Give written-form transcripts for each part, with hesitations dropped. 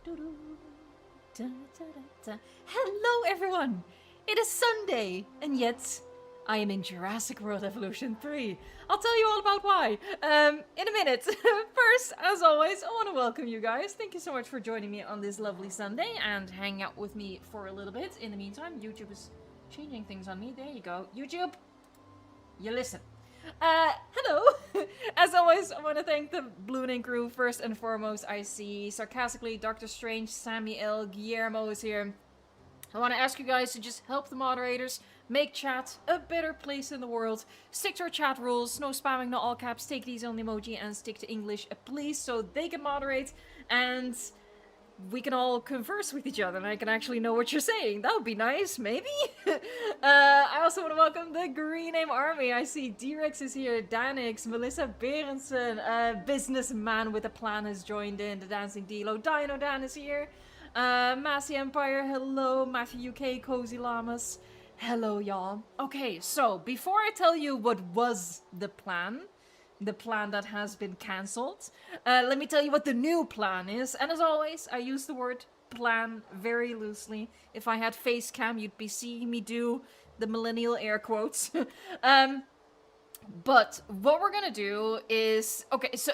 Hello everyone! It is Sunday, and yet I am in Jurassic World Evolution 3. I'll tell you all about why in a minute. First, as always, I want to welcome you guys. Thank you so much for joining me on this lovely Sunday and hanging out with me for a little bit. In the meantime, YouTube is changing things on me. There you go. YouTube, you listen. Hello! As always, I want to thank the Blue and Ink crew. First and foremost, I see sarcastically Dr. Strange, Sammy L, Guillermo is here. I want to ask you guys to just help the moderators make chat a better place in the world. Stick to our chat rules, no spamming, no all caps, take these on the emoji, and stick to English, please, so they can moderate and we can all converse with each other and I can actually know what you're saying. That would be nice, maybe? I also want to welcome the Green Name Army. I see D-Rex is here, Danix, Melissa Berensen, Businessman with a Plan has joined in, the Dancing Dilo, Dino Dan is here, Massey Empire, hello, Matthew UK, Cozy Llamas, hello y'all. Okay, so before I tell you what was the plan that has been cancelled, let me tell you what the new plan is. And as always, I use the word plan very loosely. If I had face cam, you'd be seeing me do the millennial air quotes. But what we're gonna do is... Okay, so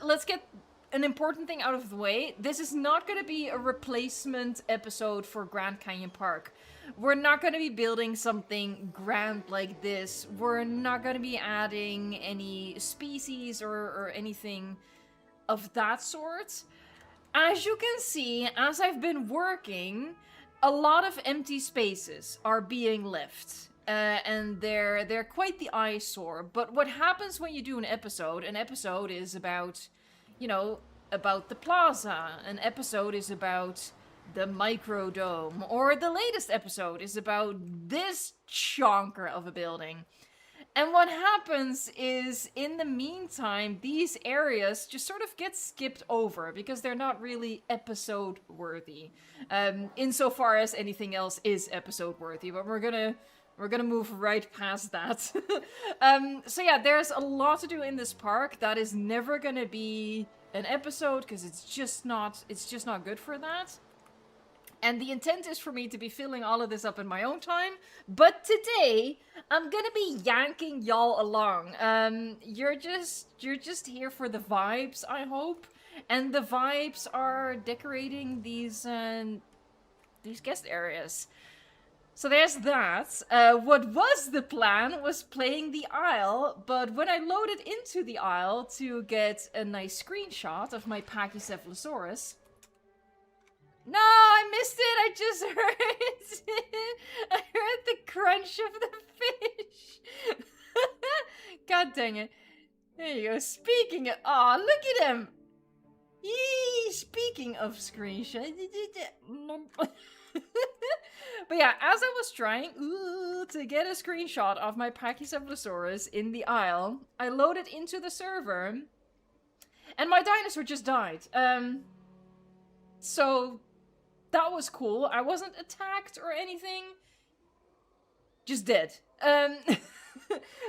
let's get an important thing out of the way. This is not gonna be a replacement episode for Grand Canyon Park. We're not going to be building something grand like this. We're not going to be adding any species or anything of that sort. As you can see, as I've been working, a lot of empty spaces are being left. And they're quite the eyesore. But what happens when you do an episode is about, you know, about the plaza. An episode is about the microdome, or the latest episode is about this chonker of a building. And what happens is, in the meantime, these areas just sort of get skipped over because they're not really episode worthy, insofar as anything else is episode worthy. But we're gonna move right past that. So yeah, there's a lot to do in this park that is never gonna be an episode because it's just not good for that. And the intent is for me to be filling all of this up in my own time. But today, I'm gonna be yanking y'all along. You're just here for the vibes, I hope. And the vibes are decorating these guest areas. So there's that. What was the plan was playing the aisle, but when I loaded into the aisle to get a nice screenshot of my Pachycephalosaurus... No, I missed it. I just heard it. I heard the crunch of the fish. God dang it. There you go. Speaking of... Aw, look at him. Yee, speaking of screenshot. But yeah, as I was trying to get a screenshot of my Pachycephalosaurus in the aisle, I loaded into the server, and my dinosaur just died. So... that was cool. I wasn't attacked or anything. Just dead.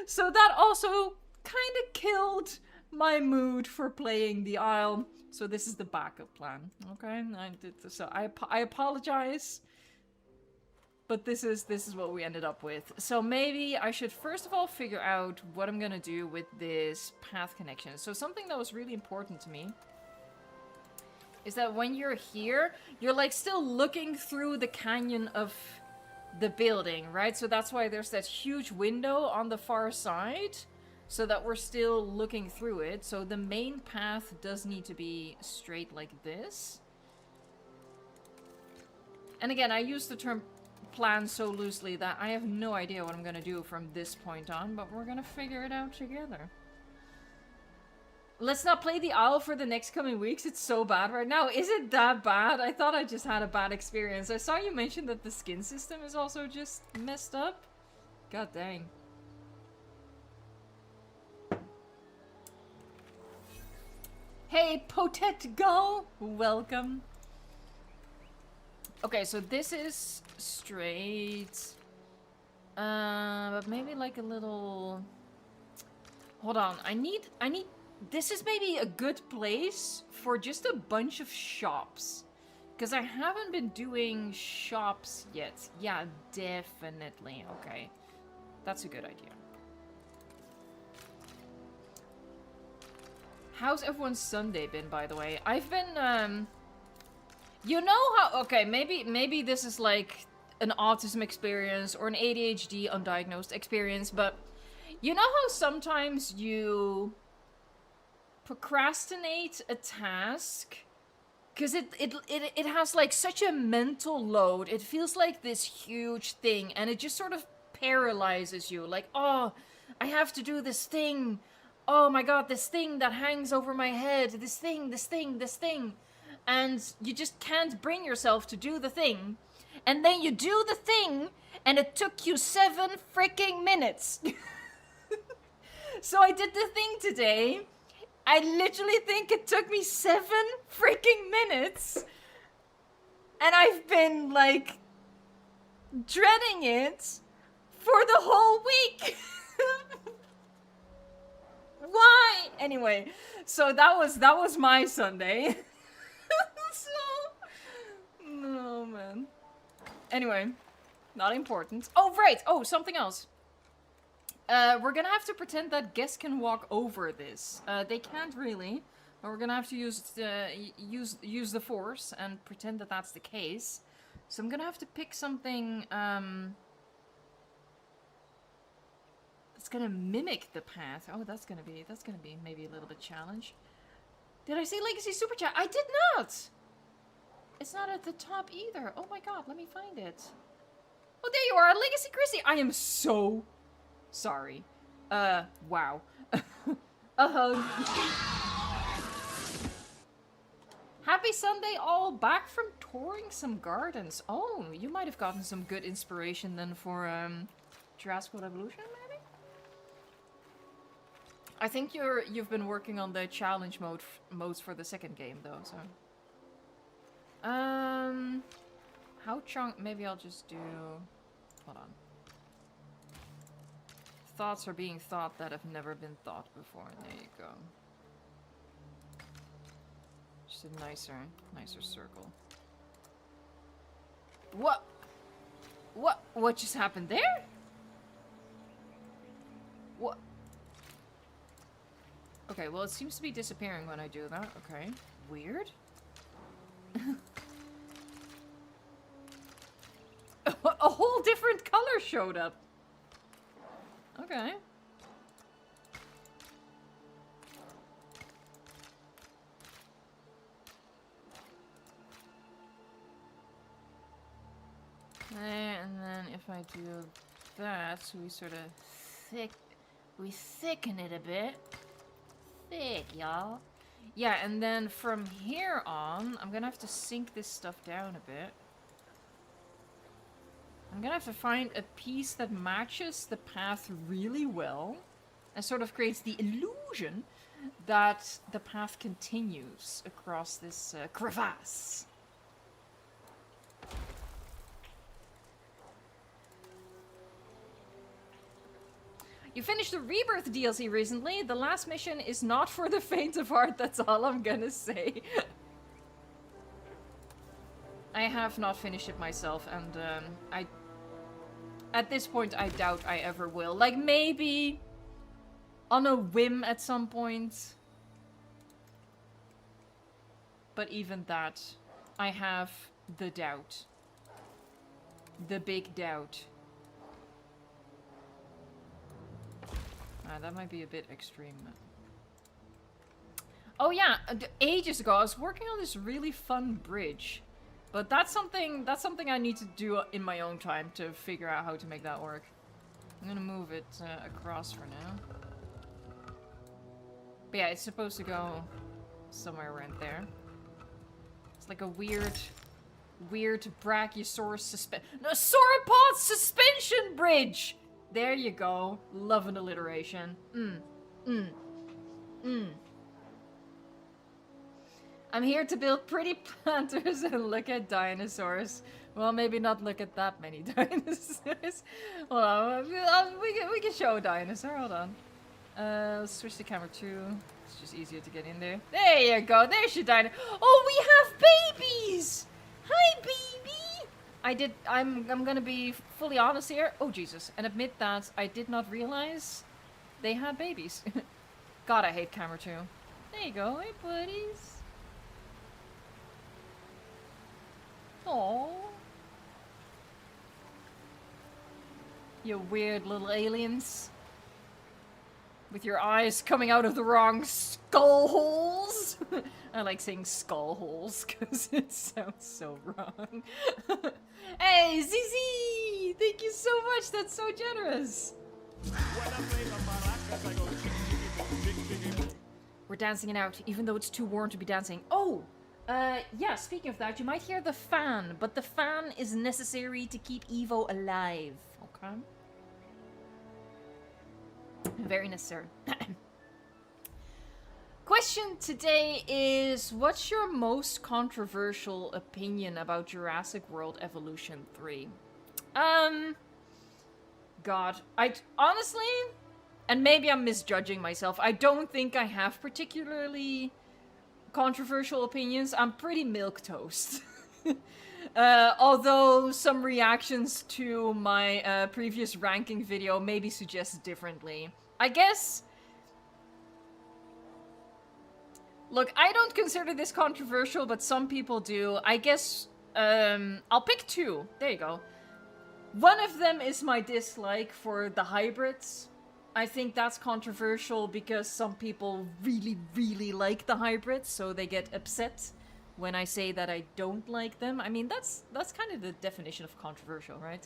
So that also kind of killed my mood for playing the aisle. So this is the backup plan. Okay? I apologize. But this is what we ended up with. So maybe I should first of all figure out what I'm gonna do with this path connection. So something that was really important to me is that when you're here, you're like still looking through the canyon of the building, right? So that's why there's that huge window on the far side, so that we're still looking through it. So the main path does need to be straight like this. And again, I use the term plan so loosely that I have no idea what I'm gonna do from this point on, but we're gonna figure it out together. Let's not play the owl for the next coming weeks. It's so bad right now. Is it that bad? I thought I just had a bad experience. I saw you mention that the skin system is also just messed up. God dang. Hey, Potet Go! Welcome. Okay, so this is straight. But maybe like a little... Hold on. I need this is maybe a good place for just a bunch of shops. Because I haven't been doing shops yet. Yeah, definitely. Okay. That's a good idea. How's everyone's Sunday been, by the way? I've been, you know how... Okay, maybe this is like an autism experience or an ADHD undiagnosed experience, but you know how sometimes you procrastinate a task because it has like such a mental load. It feels like this huge thing, and it just sort of paralyzes you. Like, oh, I have to do this thing. Oh my god, this thing that hangs over my head. This thing. And you just can't bring yourself to do the thing. And then you do the thing, and it took you 7 freaking minutes. So I did the thing today. I literally think it took me 7 freaking minutes. And I've been, like, dreading it for the whole week. Why? Anyway, so that was my Sunday. So, no, man. Anyway, not important. Oh, right. Oh, something else. We're gonna have to pretend that guests can walk over this. They can't really, but we're gonna have to use the force and pretend that that's the case. So I'm gonna have to pick something that's gonna mimic the path. Oh, that's gonna be maybe a little bit challenge. Did I say Legacy Super Chat? I did not. It's not at the top either. Oh my god, let me find it. Oh, there you are, Legacy Chrissy. I am so sorry. Wow. A hug. Happy Sunday all, back from touring some gardens. Oh, you might have gotten some good inspiration then for Jurassic Evolution, maybe? I think you've been working on the challenge modes for the second game though, so. How chunk? Maybe I'll just do. Hold on. Thoughts are being thought that have never been thought before. There you go. Just a nicer circle. What? What just happened there? What? Okay, well it seems to be disappearing when I do that. Okay, weird. A whole different color showed up. Okay. And then if I do that, so we sort of thicken it a bit. Thick, y'all. Yeah, and then from here on, I'm gonna have to sink this stuff down a bit. I'm gonna have to find a piece that matches the path really well and sort of creates the illusion that the path continues across this crevasse. You finished the Rebirth DLC recently. The last mission is not for the faint of heart, that's all I'm gonna say. I have not finished it myself, and at this point, I doubt I ever will. Like, maybe on a whim at some point. But even that, I have the doubt. The big doubt. That might be a bit extreme. Oh yeah, ages ago I was working on this really fun bridge. But that's something I need to do in my own time to figure out how to make that work. I'm gonna move it across for now. But yeah, it's supposed to go somewhere around there. It's like a weird brachiosaurus no, sauropod suspension bridge! There you go. Love an alliteration. I'm here to build pretty planters and look at dinosaurs. Well, maybe not look at that many dinosaurs. Hold on, we can show a dinosaur. Hold on. Let's switch to camera 2. It's just easier to get in there. There you go. There's your dino. Oh, we have babies! Hi, baby! I'm gonna be fully honest here. Oh, Jesus. And admit that I did not realize they had babies. God, I hate camera 2. There you go. Hey, buddies. Aww. You weird little aliens. With your eyes coming out of the wrong skull holes. I like saying skull holes because it sounds so wrong. Hey, Zizi! Thank you so much. That's so generous. We're dancing it out, even though it's too warm to be dancing. Oh! Yeah, speaking of that, you might hear the fan, but the fan is necessary to keep Evo alive. Okay? Very necessary. Question today is, what's your most controversial opinion about Jurassic World Evolution 3? God, I honestly, and maybe I'm misjudging myself, I don't think I have particularly controversial opinions. I'm pretty milquetoast. Although some reactions to my previous ranking video maybe suggest differently. I guess... Look, I don't consider this controversial, but some people do. I guess, I'll pick 2. There you go. One of them is my dislike for the hybrids. I think that's controversial because some people really, really like the hybrids, so they get upset when I say that I don't like them. I mean, that's kind of the definition of controversial, right?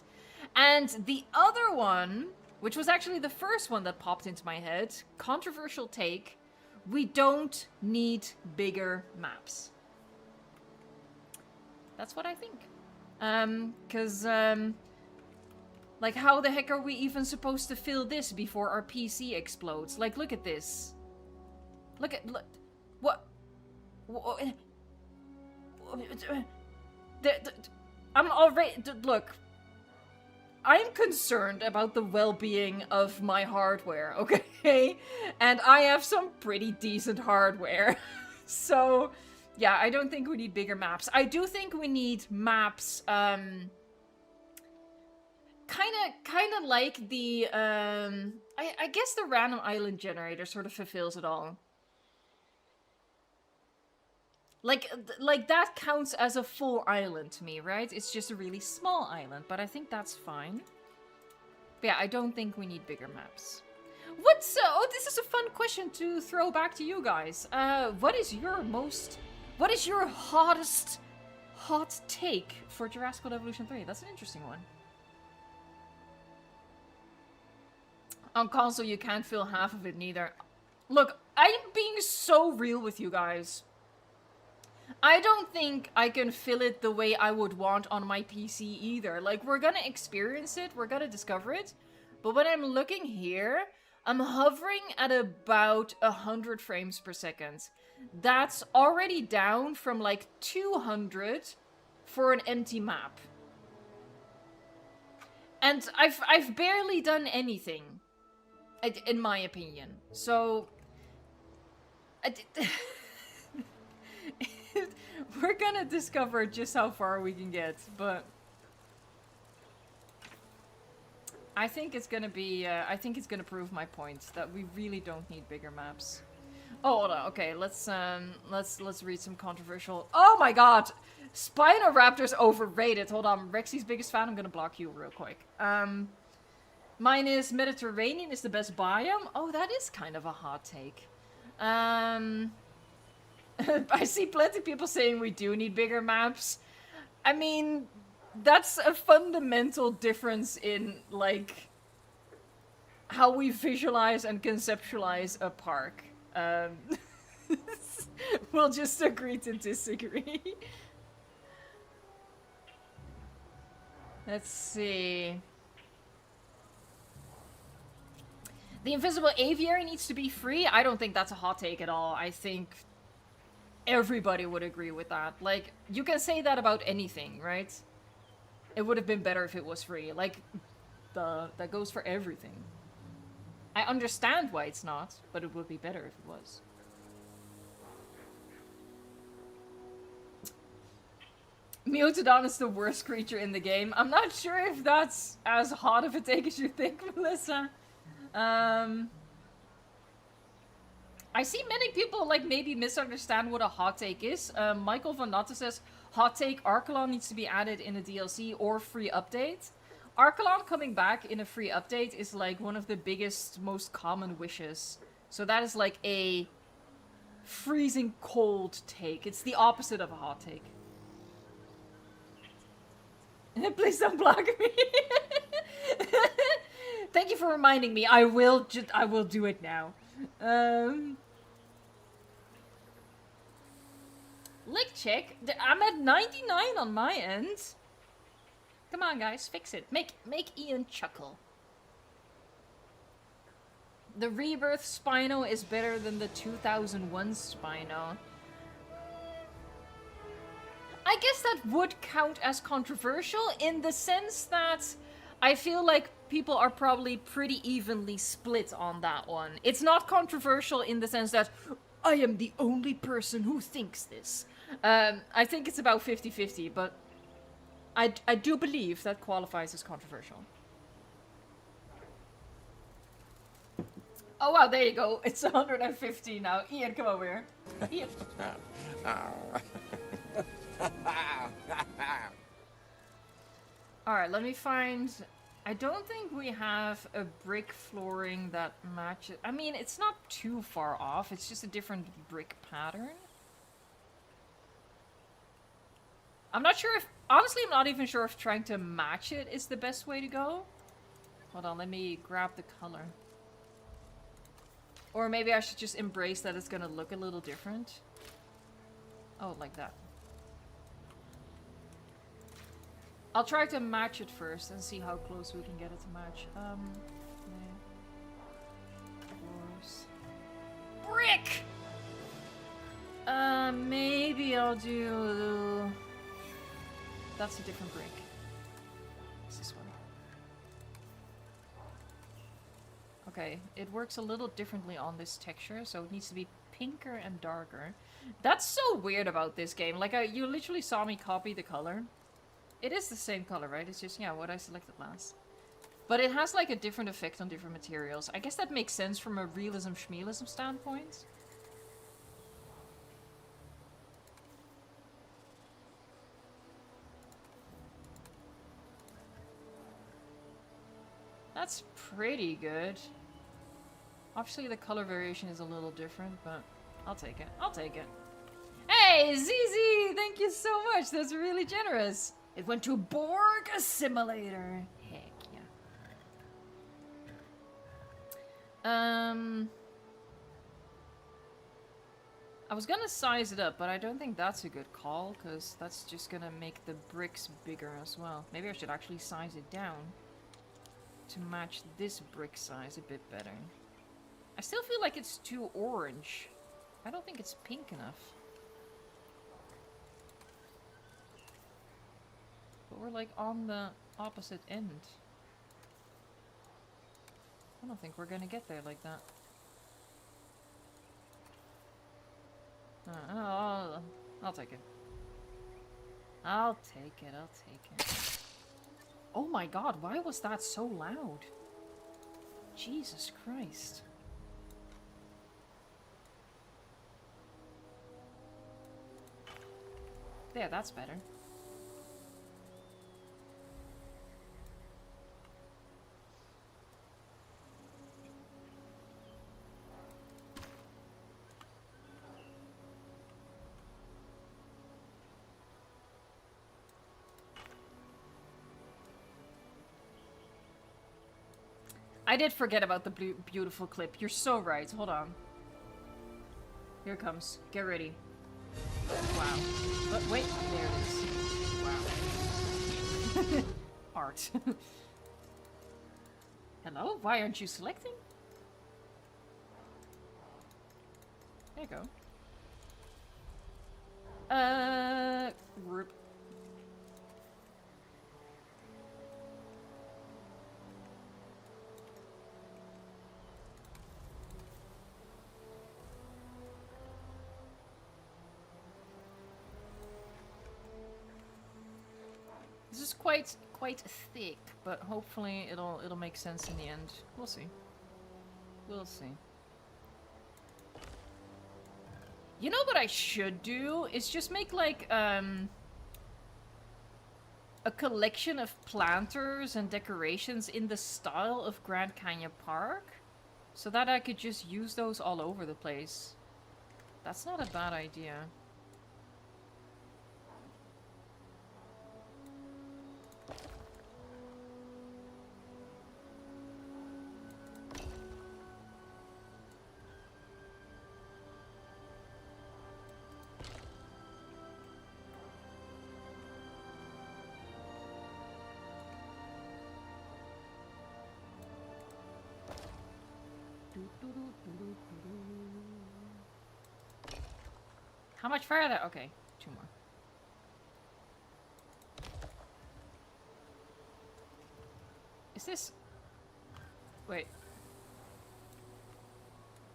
And the other one, which was actually the first one that popped into my head, controversial take, we don't need bigger maps. That's what I think. Like, how the heck are we even supposed to fill this before our PC explodes? Like, look at this. Look, what? I'm already, look, I'm concerned about the well-being of my hardware, okay? And I have some pretty decent hardware. So, yeah, I don't think we need bigger maps. I do think we need maps, kind of like the, I guess the random island generator sort of fulfills it all. Like that counts as a full island to me, right? It's just a really small island, but I think that's fine. But yeah, I don't think we need bigger maps. What's, oh, this is a fun question to throw back to you guys. What is your hottest hot take for Jurassic World Evolution 3? That's an interesting one. On console, you can't feel half of it neither. Look, I'm being so real with you guys. I don't think I can feel it the way I would want on my PC either. Like, we're gonna experience it, we're gonna discover it. But when I'm looking here, I'm hovering at about 100 frames per second. That's already down from like 200 for an empty map. And I've barely done anything, in my opinion. So... we're gonna discover just how far we can get, but... I think it's gonna be, I think it's gonna prove my point, that we really don't need bigger maps. Oh, hold on, okay, let's read some controversial... Oh my god! Spinoraptor's overrated. Hold on, Rexy's biggest fan, I'm gonna block you real quick. Mine is Mediterranean is the best biome? Oh, that is kind of a hot take. I see plenty of people saying we do need bigger maps. I mean, that's a fundamental difference in, like, how we visualize and conceptualize a park. We'll just agree to disagree. Let's see. The invisible aviary needs to be free? I don't think that's a hot take at all. I think everybody would agree with that. Like, you can say that about anything, right? It would have been better if it was free. Like, that goes for everything. I understand why it's not, but it would be better if it was. Meowtodon is the worst creature in the game. I'm not sure if that's as hot of a take as you think, Melissa. I see many people like maybe misunderstand what a hot take is. Michael Van Natte says, hot take, Archelon needs to be added in a DLC or free update. Archelon coming back in a free update is like one of the biggest, most common wishes. So that is like a freezing cold take. It's the opposite of a hot take. Please don't block me. Thank you for reminding me. I will do it now. Lick check. I'm at 99 on my end. Come on, guys, fix it. Make Ian chuckle. The Rebirth Spino is better than the 2001 Spino. I guess that would count as controversial in the sense that I feel like people are probably pretty evenly split on that one. It's not controversial in the sense that I am the only person who thinks this. I think it's about 50-50, but I do believe that qualifies as controversial. Oh wow, there you go. It's 150 now. Ian, come over here. Ian. Alright, let me find... I don't think we have a brick flooring that matches... I mean, it's not too far off. It's just a different brick pattern. I'm not sure if... Honestly, I'm not even sure if trying to match it is the best way to go. Hold on, let me grab the color. Or maybe I should just embrace that it's gonna look a little different. Oh, like that. I'll try to match it first and see how close we can get it to match. Floors. Brick! Maybe I'll do... That's a different brick. What's this one? Okay, it works a little differently on this texture, so it needs to be pinker and darker. That's so weird about this game. Like, you literally saw me copy the color. It is the same color, right? It's just, yeah, what I selected last. But it has, like, a different effect on different materials. I guess that makes sense from a realism-schmealism standpoint. That's pretty good. Obviously, the color variation is a little different, but I'll take it. I'll take it. Hey, ZZ! Thank you so much. That's really generous. It went to Borg Assimilator. Heck yeah. I was gonna size it up, but I don't think that's a good call, because that's just gonna make the bricks bigger as well. Maybe I should actually size it down to match this brick size a bit better. I still feel like it's too orange. I don't think it's pink enough. But we're like on the opposite end. I don't think we're gonna get there like that. I'll take it. I'll take it, I'll take it. Oh my god, why was that so loud? Jesus Christ. There, that's better. I did forget about the beautiful clip. You're so right. Hold on. Here it comes. Get ready. Wow. But wait, there it is. Wow. Art. Hello? Why aren't you selecting? There you go. Group. is quite thick, but hopefully it'll make sense in the end. We'll see. We'll see. You know what I should do is just make like a collection of planters and decorations in the style of Grand Canyon Park, so that I could just use those all over the place. That's not a bad idea. How much further? Okay, 2 more. Is this... Wait.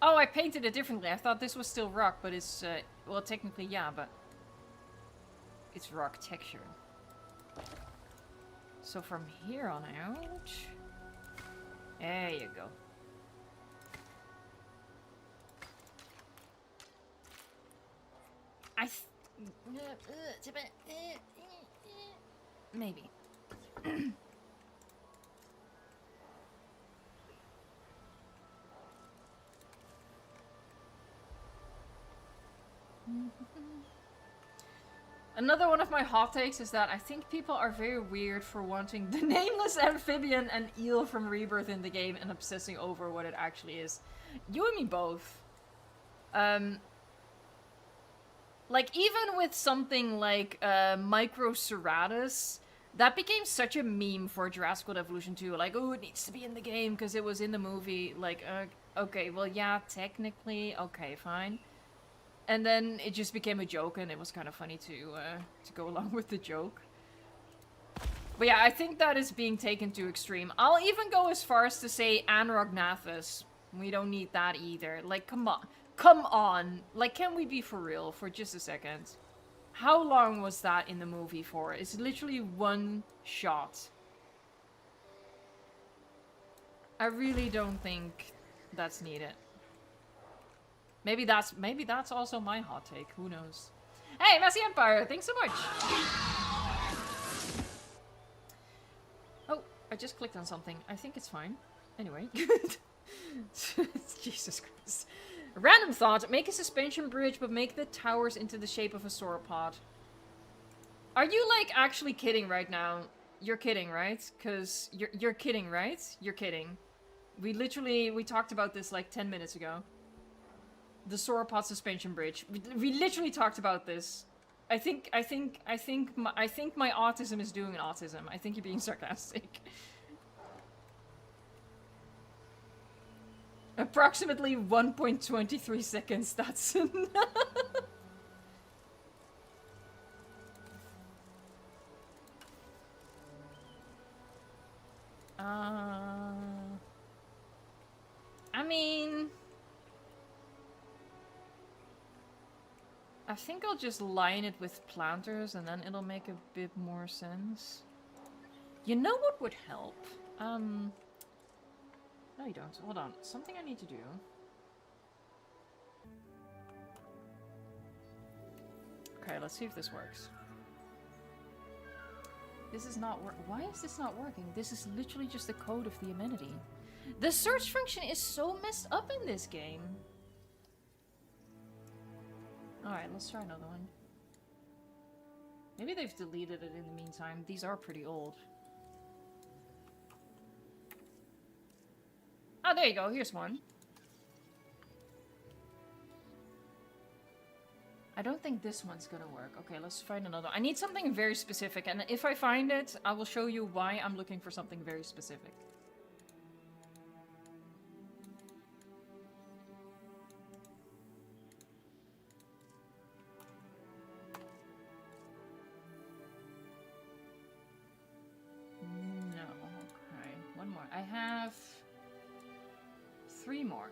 Oh, I painted it differently. I thought this was still rock, but it's... well, technically, yeah, but... It's rock texture. So from here on out... There you go. Maybe. Another one of my hot takes is that I think people are very weird for wanting the nameless amphibian and eel from Rebirth in the game and obsessing over what it actually is. You and me both. Like, even with something like Microceratus, that became such a meme for Jurassic World Evolution 2. Like, oh, it needs to be in the game because it was in the movie. Like, okay, well, yeah, technically, okay, fine. And then it just became a joke, and it was kind of funny to go along with the joke. But yeah, I think that is being taken to extreme. I'll even go as far as to say Anrognathus. We don't need that either. Like, come on. Come on. Like, can we be for real for just a second? How long was that in the movie for? It's literally one shot. I really don't think that's needed. Maybe that's also my hot take. Who knows? Hey, Messy Empire, thanks so much. Oh, I just clicked on something. I think it's fine. Anyway. Jesus Christ. Random thought. Make a suspension bridge, but make the towers into the shape of a sauropod. Are you, like, actually kidding right now? You're kidding, right? Because you're kidding, right? You're kidding. We talked about this, like, 10 minutes ago. The sauropod suspension bridge. We literally talked about this. I think my autism is doing an autism. I think you're being sarcastic. Approximately 1.23 seconds. That's enough. I mean, I think I'll just line it with planters and then it'll make a bit more sense. You know what would help? No you don't. Hold on. Something I need to do. Okay, let's see if this works. This is not working. Why is this not working? This is literally just the code of the amenity. The search function is so messed up in this game. Alright, let's try another one. Maybe they've deleted it in the meantime. These are pretty old. Oh, there you go. Here's one. I don't think this one's gonna work. Okay, let's find another. I need something very specific, and if I find it, I will show you why I'm looking for something very specific. No, okay. One more. I have 3 more.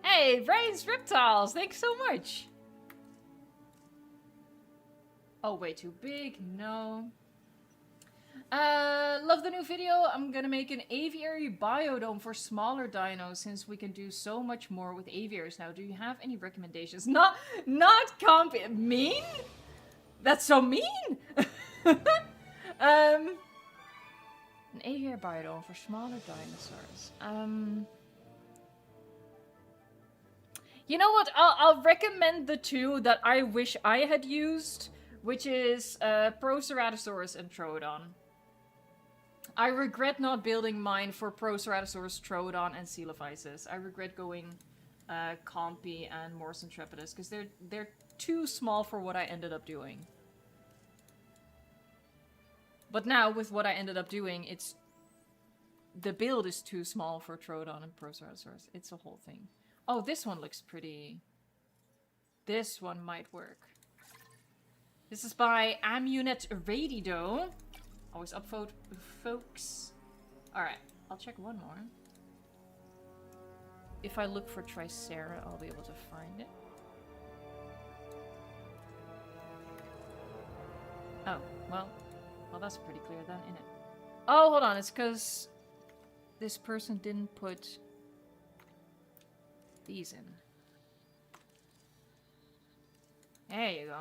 Hey, Brains Reptiles, thanks so much. Oh, way too big. No. Love the new video. I'm gonna make an aviary biodome for smaller dinos since we can do so much more with aviaries now. Do you have any recommendations? Not mean? That's so mean! An aviary biodome for smaller dinosaurs. You know what? I'll recommend the two that I wish I had used, which is Proceratosaurus and Troodon. I regret not building mine for Proceratosaurus, Troodon, and Coelophysis. I regret going Compy and Morse Intrepidus because they're too small for what I ended up doing. But now with what I ended up doing, the build is too small for Troodon and Proceratosaurus. It's a whole thing. Oh, this one looks pretty. This one might work. This is by Amunet Radido. Always upvote, folks. Alright, I'll check one more. If I look for Tricera, I'll be able to find it. Oh, well, that's pretty clear then, isn't it? Oh, hold on, it's because this person didn't put these in. There you go.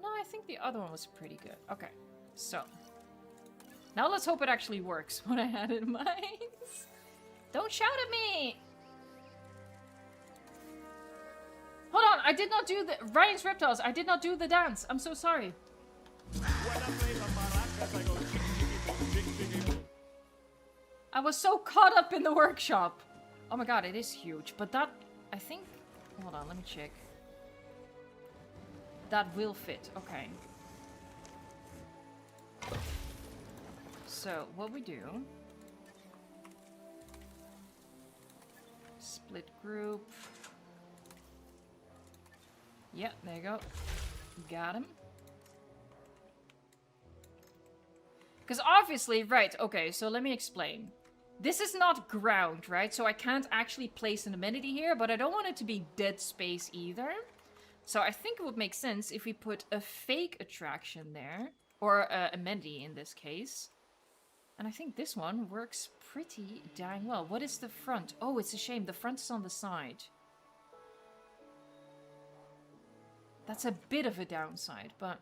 No, I think the other one was pretty good. Okay, so. Now let's hope it actually works, what I had in mind. Don't shout at me! Hold on, I did not do the... Ryan's Reptiles, I did not do the dance. I'm so sorry. I was so caught up in the workshop. Oh my god, it is huge. But that, I think... Hold on, let me check. That will fit. Okay. So, what we do... Split group. Yeah, there you go. Got him. Because obviously, right, okay, so let me explain. This is not ground, right? So I can't actually place an amenity here, but I don't want it to be dead space either. So I think it would make sense if we put a fake attraction there, or amenity in this case. And I think this one works pretty dang well. What is the front? Oh, it's a shame. The front is on the side. That's a bit of a downside, but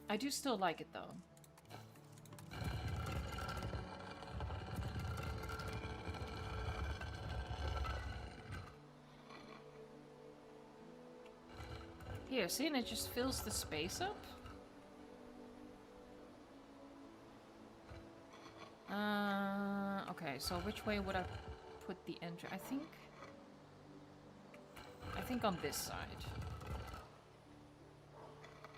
I do still like it though. Here, see, and it just fills the space up. Okay, so which way would I put the entry? I think on this side.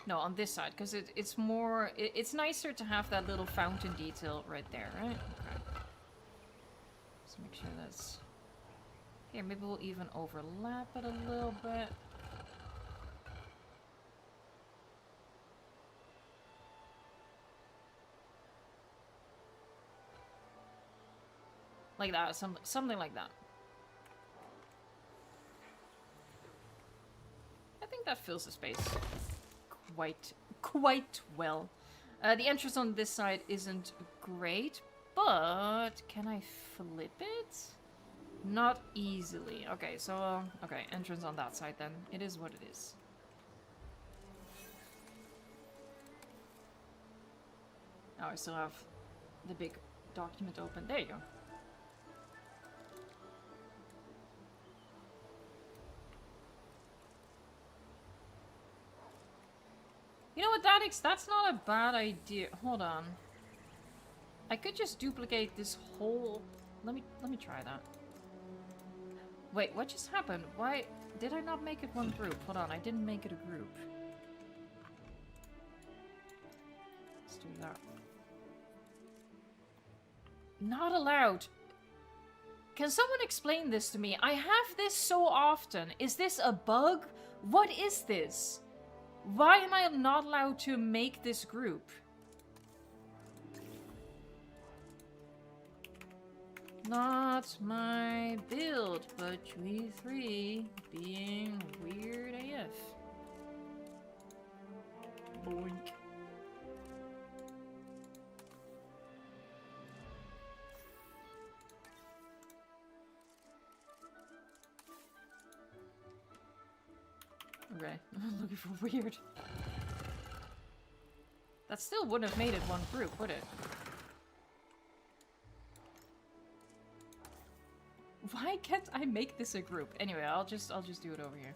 No, on this side, because it's more... It's nicer to have that little fountain detail right there, right? Okay. Let's make sure that's... Here, maybe we'll even overlap it a little bit. Like that, something like that. I think that fills the space quite well. The entrance on this side isn't great, but can I flip it? Not easily. Okay, so, okay, entrance on that side then. It is what it is. Oh, I still have the big document open. There you go. You know what, Dadix? That's not a bad idea. Hold on. I could just duplicate this whole... Let me try that. Wait, what just happened? Why did I not make it one group? Hold on, I didn't make it a group. Let's do that. Not allowed. Can someone explain this to me? I have this so often. Is this a bug? What is this? Why am I not allowed to make this group? Not my build, but we three being weird AF. Boink. Okay, I'm looking for weird. That still wouldn't have made it one group, would it? Why can't I make this a group? Anyway, I'll just do it over here.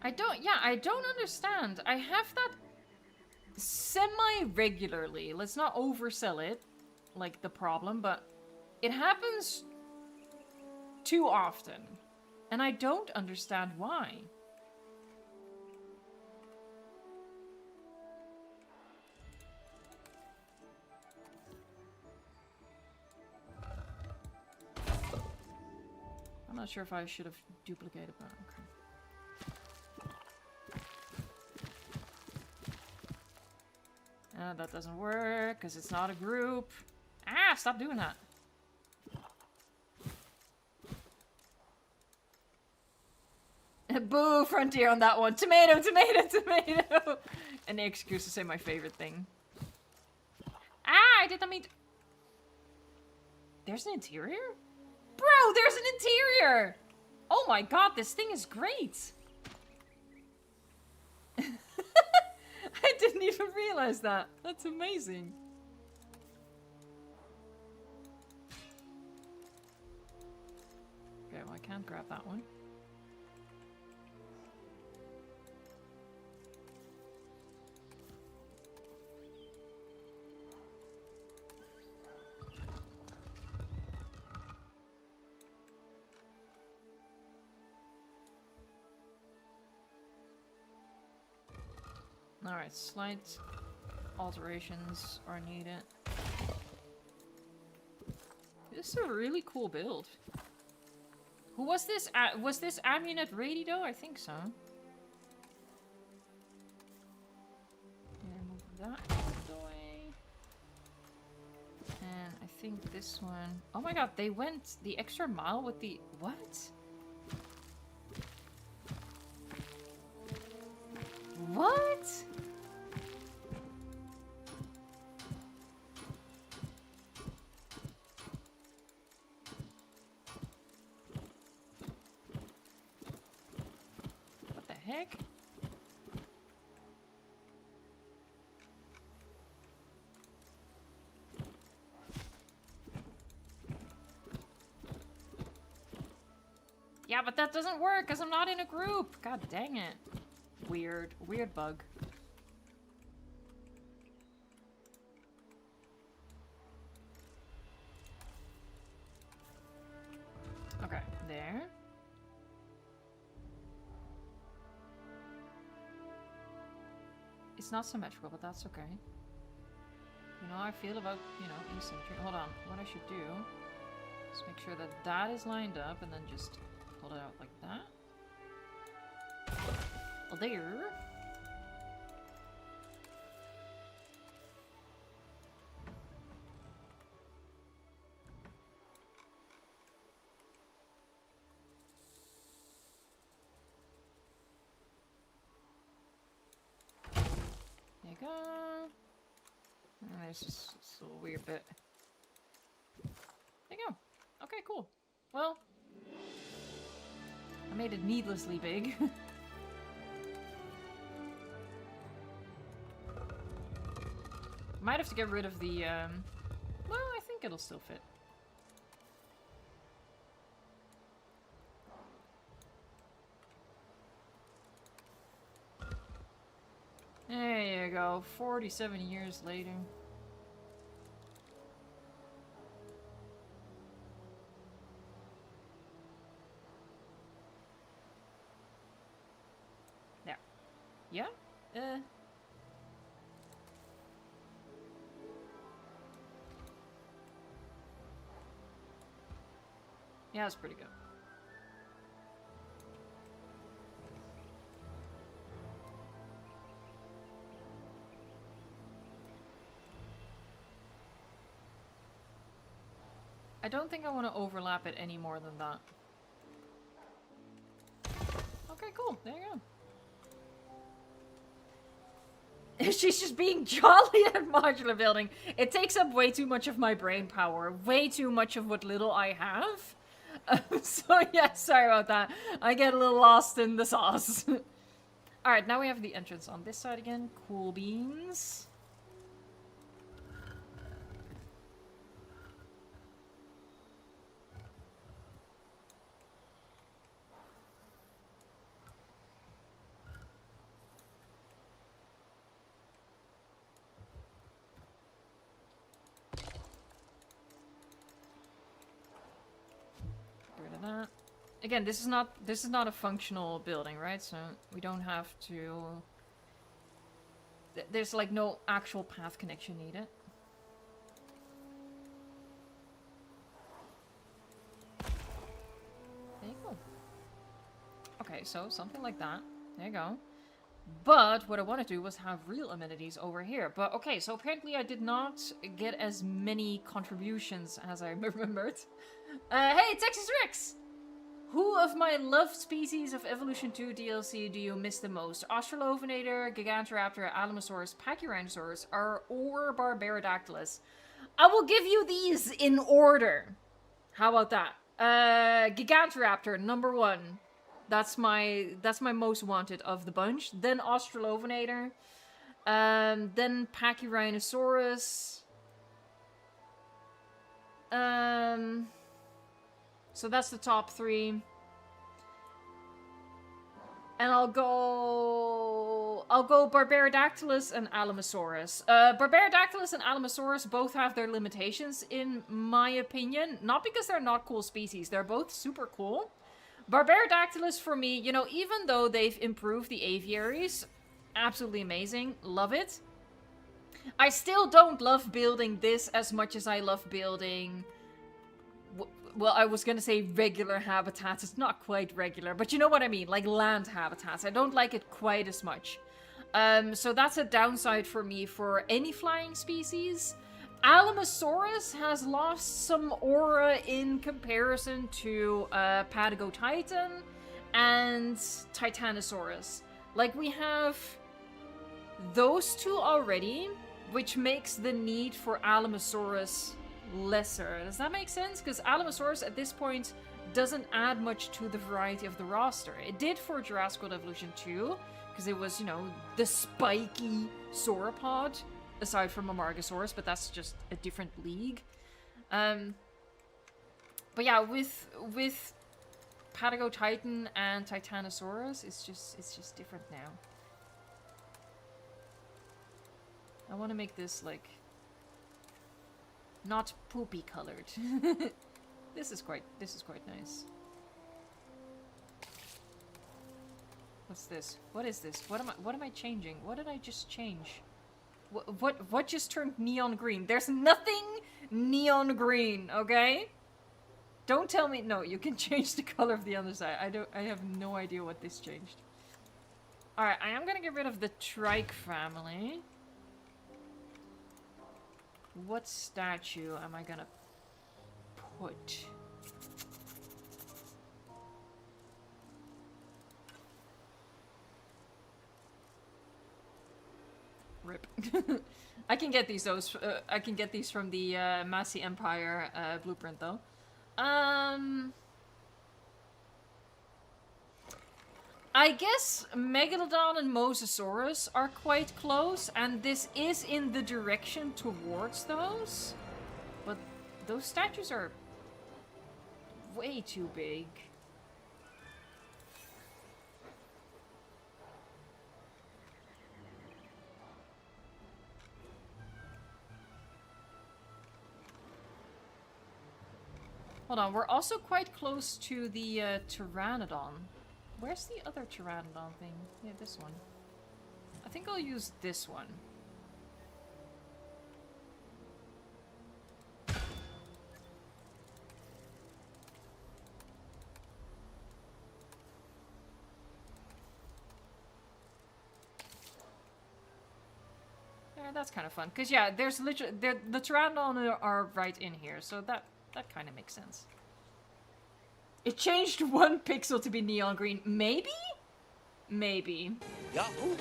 I don't understand. I have that semi-regularly. Let's not oversell it, like the problem, but it happens too often. And I don't understand why. I'm not sure if I should have duplicated that. Okay. That doesn't work, because it's not a group. Ah, stop doing that. Boo, Frontier on that one. Tomato, tomato, tomato. Any excuse to say my favorite thing. Ah, I did not mean to... There's an interior? Bro, there's an interior! Oh my god, this thing is great! I didn't even realize that. That's amazing. Okay, well I can't grab that one. Alright, slight alterations are needed. This is a really cool build. Who was this? Was this Amunet ready though? I think so. And move that out of the way. And I think this one... Oh my god, they went the extra mile with the... What? What? What the heck? Yeah, but that doesn't work because I'm not in a group. God dang it. Weird. Weird bug. Okay, there. It's not symmetrical, but that's okay. You know how I feel about, you know, asymmetry. Hold on. What I should do is make sure that that is lined up and then just pull it out like that. There. There you go. And there's just this little weird bit. There you go. Okay, cool. Well, I made it needlessly big. Might have to get rid of the, well, I think it'll still fit. There you go, 47 years later. There. Yeah? Yeah, it's pretty good. don't think I want to overlap it any more than that. Okay, cool. There you go. She's just being jolly at modular building. It takes up way too much of my brain power. Way too much of what little I have. So yeah, sorry about that. I get a little lost in the sauce. Alright, now we have the entrance on this side again. Cool beans. That. Again, this is not a functional building, right? So we don't have to. There's like no actual path connection needed. There you go. Okay, so something like that. There you go. But what I want to do was have real amenities over here. But okay, so apparently I did not get as many contributions as I remembered. Hey, Texas Rex! Who of my loved species of Evolution 2 DLC do you miss the most? Australopithecus, Gigantoraptor, Alamosaurus, Pachyrhinosaurus, or Barbarodactylus? I will give you these in order. How about that? Gigantoraptor, number 1. That's my most wanted of the bunch. Then Australopithecus. Then Pachyrhinosaurus. So that's the top 3. And I'll go Barbarodactylus and Alamosaurus. Barbarodactylus and Alamosaurus both have their limitations, in my opinion. Not because they're not cool species. They're both super cool. Barbarodactylus, for me, you know, even though they've improved the aviaries, absolutely amazing. Love it. I still don't love building this as much as I love building... Well, I was gonna say regular habitats. It's not quite regular, but you know what I mean. Like land habitats. I don't like it quite as much. So that's a downside for me for any flying species. Alamosaurus has lost some aura in comparison to Patagotitan and Titanosaurus. Like, we have those two already, which makes the need for Alamosaurus lesser. Does that make sense? Because Alamosaurus at this point doesn't add much to the variety of the roster. It did for Jurassic World Evolution 2, because it was, you know, the spiky sauropod, aside from Amargasaurus, but that's just a different league. But yeah, with Patagotitan and Titanosaurus, it's just different now. I want to make this like not poopy colored. This is quite nice. What's this? What is this? What am I changing? What did I just change? What just turned neon green? There's nothing neon green, okay? Don't tell me. No, you can change the color of the other side. I have no idea what this changed. Alright, I am gonna get rid of the trike family. What statue am I gonna put? Rip. I can get these I can get these from the Massey Empire blueprint though. I guess Megalodon and Mosasaurus are quite close, and this is in the direction towards those. But those statues are way too big. Hold on, we're also quite close to the Pteranodon. Where's the other Pteranodon thing? Yeah, this one. I think I'll use this one. Yeah, that's kind of fun. Because, yeah, there's literally... the Pteranodon are right in here, so that That kind of makes sense. It changed 1 pixel to be neon green. Maybe? Maybe. Yahoo!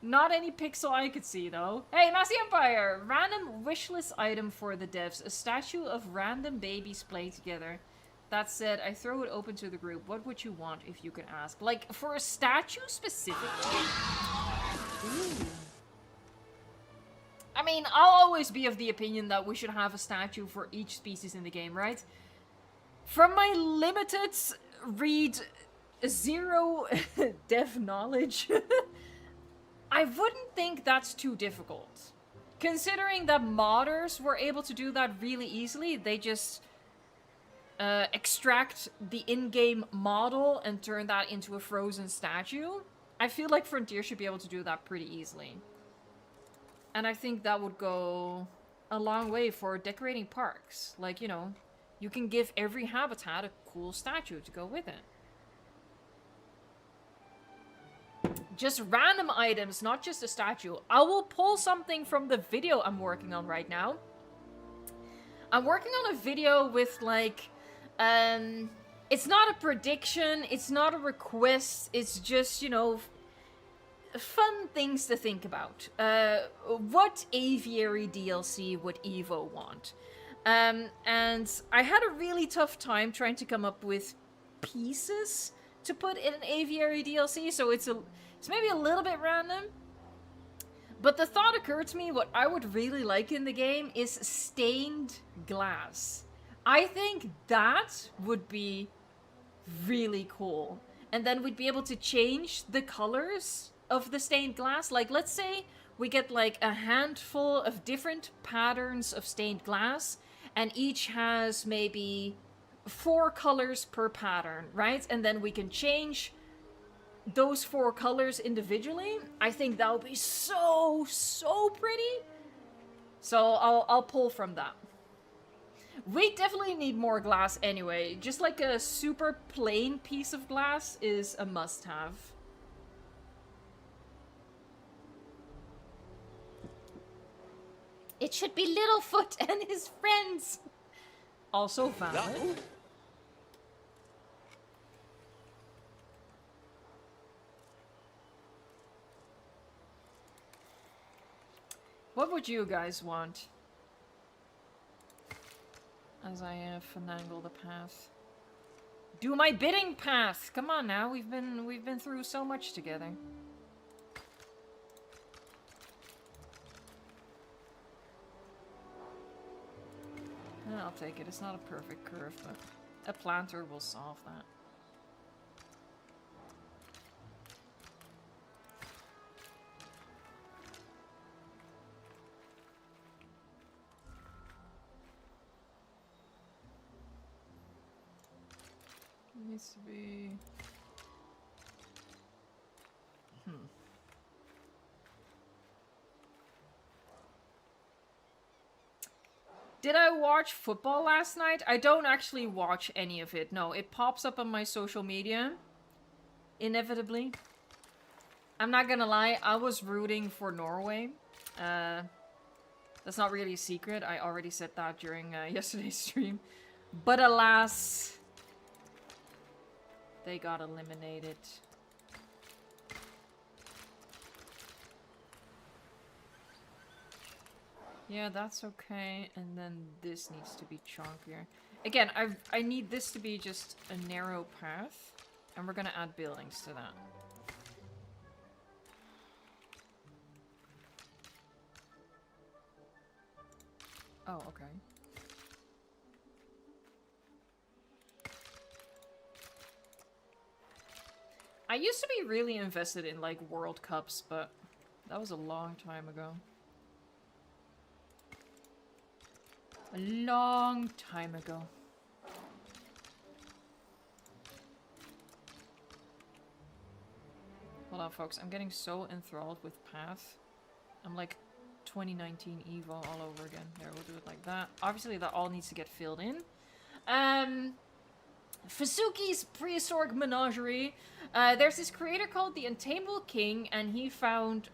Not any pixel I could see, though. Hey, Massey Empire! Random wishlist item for the devs. A statue of random babies playing together. That said, I throw it open to the group. What would you want if you could ask? Like, for a statue specifically? Ooh. I mean, I'll always be of the opinion that we should have a statue for each species in the game, right? From my limited read 0 dev knowledge, I wouldn't think that's too difficult. Considering that modders were able to do that really easily, they just extract the in-game model and turn that into a frozen statue. I feel like Frontier should be able to do that pretty easily. And I think that would go a long way for decorating parks. Like, you know, you can give every habitat a cool statue to go with it. Just random items, not just a statue. I will pull something from the video I'm working on right now. I'm working on a video with, like, it's not a prediction, it's not a request, it's just, you know, fun things to think about. What aviary DLC would Evo want? And I had a really tough time trying to come up with pieces to put in an aviary DLC, so it's maybe a little bit random. But the thought occurred to me, what I would really like in the game is stained glass. I think that would be really cool. And then we'd be able to change the colors of the stained glass. Like, let's say we get like a handful of different patterns of stained glass, and each has maybe 4 colors per pattern, right? And then we can change those 4 colors individually. I think that would be so pretty. So I'll pull from that. We definitely need more glass anyway. Just like a super plain piece of glass is a must-have. It should be Littlefoot and his friends. Also valid. What would you guys want? As I finagle the path. Do my bidding, path! Come on now, we've been through so much together. I'll take it. It's not a perfect curve, but a planter will solve that. It needs to be... Did I watch football last night? I don't actually watch any of it. No, it pops up on my social media. Inevitably. I'm not gonna lie, I was rooting for Norway. That's not really a secret. I already said that during yesterday's stream. But alas, they got eliminated. Yeah, that's okay. And then this needs to be chunkier. Again, I need this to be just a narrow path. And we're gonna add buildings to that. Oh, okay. I used to be really invested in, like, World Cups, but that was a long time ago. A long time ago. Hold on, folks. I'm getting so enthralled with Path. I'm like 2019 Evo all over again. There, we'll do it like that. Obviously, that all needs to get filled in. Fasuki's Prehistoric Menagerie. There's this creator called the Untamable King, and he found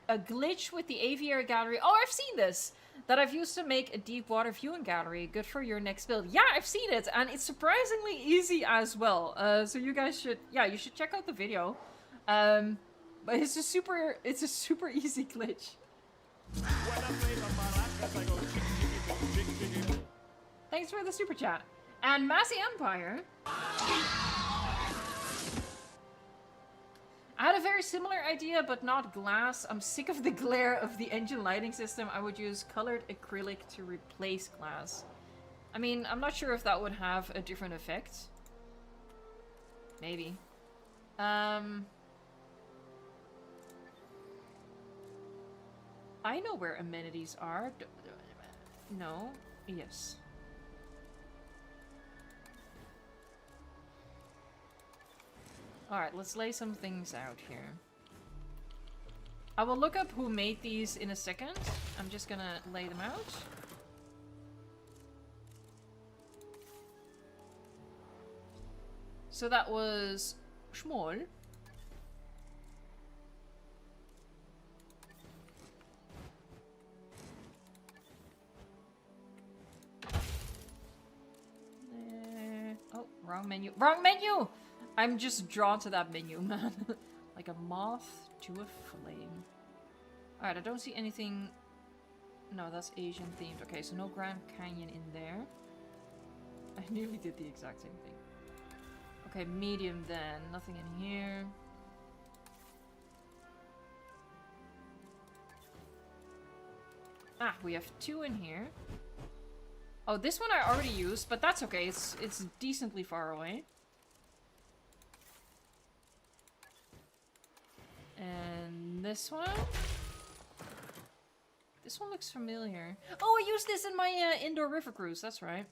a glitch with the Aviary Gallery. Oh, I've seen this! that I've used to make a deep water viewing gallery. Good for your next build. Yeah, I've seen it, and it's surprisingly easy as well. So you guys should, yeah, you should check out the video. But it's a super easy glitch. Thanks for the super chat. And Massey Empire. I had a very similar idea, but not glass. I'm sick of the glare of the engine lighting system. I would use colored acrylic to replace glass. I mean, I'm not sure if that would have a different effect. Maybe. I know where amenities are. No. Yes. Alright, let's lay some things out here. I will look up who made these in a second. I'm just gonna lay them out. So that was Schmoll. Oh, wrong menu. Wrong menu! I'm just drawn to that menu, man. Like a moth to a flame. Alright, I don't see anything... No, that's Asian themed. Okay, so no Grand Canyon in there. I nearly did the exact same thing. Okay, medium then. Nothing in here. Ah, we have 2 in here. Oh, this one I already used, but that's okay. It's decently far away. And this one? This one looks familiar. Oh, I used this in my indoor river cruise, that's right.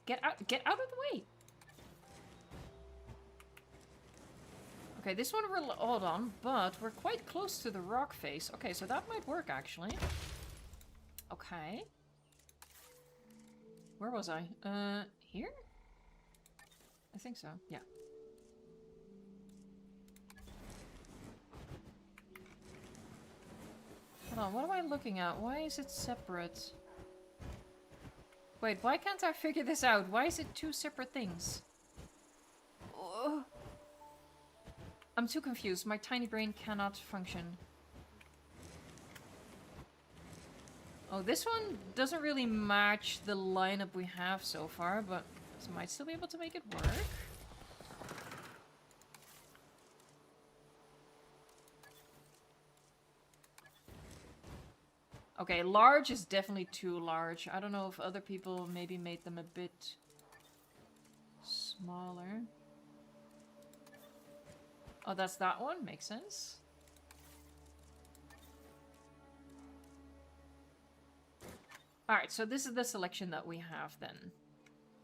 Get out of the way! Okay, this one we're... Hold on, but we're quite close to the rock face. Okay, so that might work, actually. Okay. Where was I? Here? I think so, yeah. Hold on, what am I looking at? Why is it separate? Wait, why can't I figure this out? Why is it 2 separate things? Oh. I'm too confused. My tiny brain cannot function. Oh, this one doesn't really match the lineup we have so far, but I might still be able to make it work. Okay, large is definitely too large. I don't know if other people maybe made them a bit smaller. Oh, that's that one? Makes sense. Alright, so this is the selection that we have then.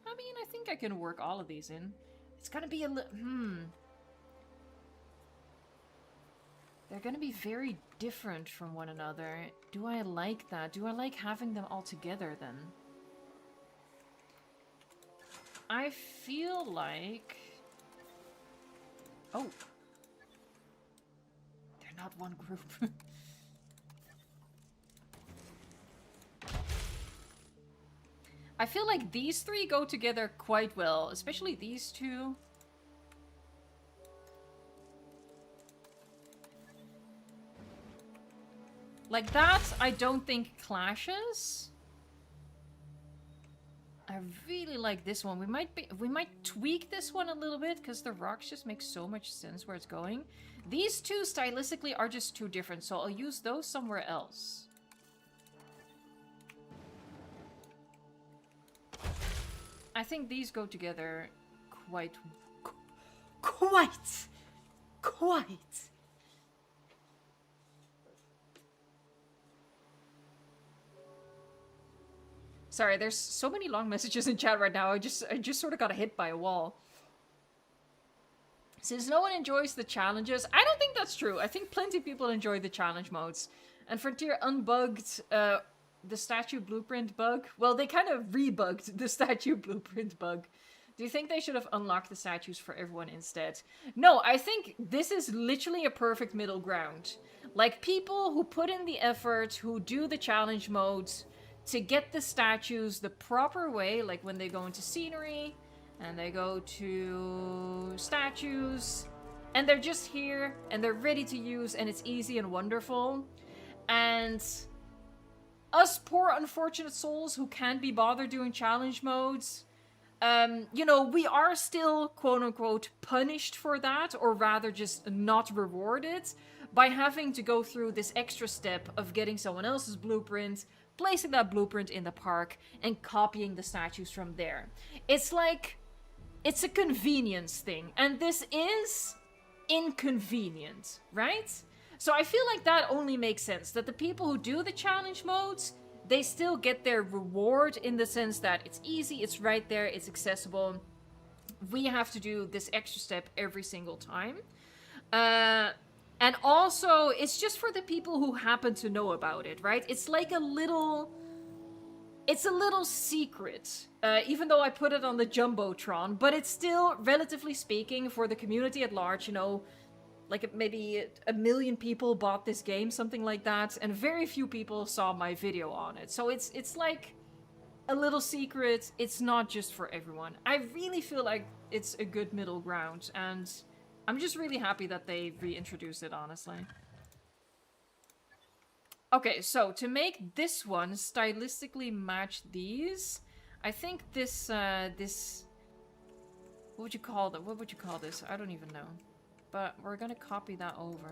I mean, I think I can work all of these in. It's gonna be a little... They're gonna be very different from one another. Do I like that? Do I like having them all together then? I feel like... Oh. They're not one group. I feel like these 3 go together quite well, especially these 2. Like that, I don't think clashes. I really like this one. We might tweak this one a little bit because the rocks just make so much sense where it's going. These 2 stylistically are just too different, so I'll use those somewhere else. I think these go together quite. Sorry, there's so many long messages in chat right now. I just sort of got hit by a wall. Since no one enjoys the challenges, I don't think that's true. I think plenty of people enjoy the challenge modes. And Frontier unbugged the statue blueprint bug. Well, they kind of rebugged the statue blueprint bug Do you think they should have unlocked the statues for everyone instead? No, I think this is literally a perfect middle ground. Like, people who put in the effort, who do the challenge modes to get the statues the proper way, like when they go into scenery and they go to statues and they're just here and they're ready to use and it's easy and wonderful. And us poor unfortunate souls who can't be bothered doing challenge modes, you know, we are still, quote-unquote, punished for that, or rather just not rewarded, by having to go through this extra step of getting someone else's blueprint, placing that blueprint in the park, and copying the statues from there. It's like, it's a convenience thing, and this is inconvenient, right? So I feel like that only makes sense, that the people who do the challenge modes, they still get their reward in the sense that it's easy, it's right there, it's accessible. We have to do this extra step every single time. And also, it's just for the people who happen to know about it, right? It's like a little... It's a little secret, even though I put it on the Jumbotron, but it's still, relatively speaking, for the community at large, you know, like maybe 1 million people bought this game, something like that, and very few people saw my video on it. So it's like a little secret. It's not just for everyone. I really feel like it's a good middle ground, and I'm just really happy that they reintroduced it, honestly. Okay, so to make this one stylistically match these, I think this, what would you call that? What would you call this? I don't even know. But we're gonna copy that over.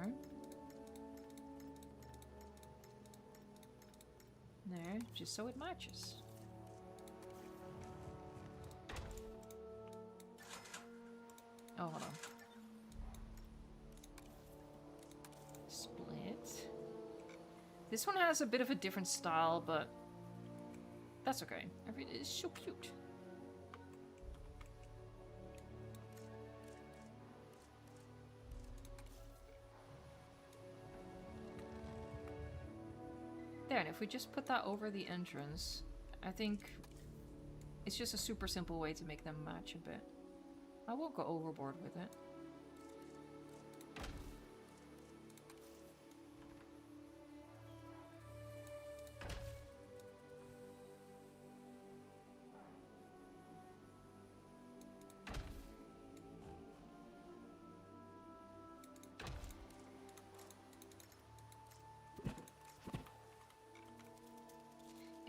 There, just so it matches. Oh, hold on. Split. This one has a bit of a different style, but that's okay. It's so cute. There, and if we just put that over the entrance, I think it's just a super simple way to make them match a bit. I won't go overboard with it.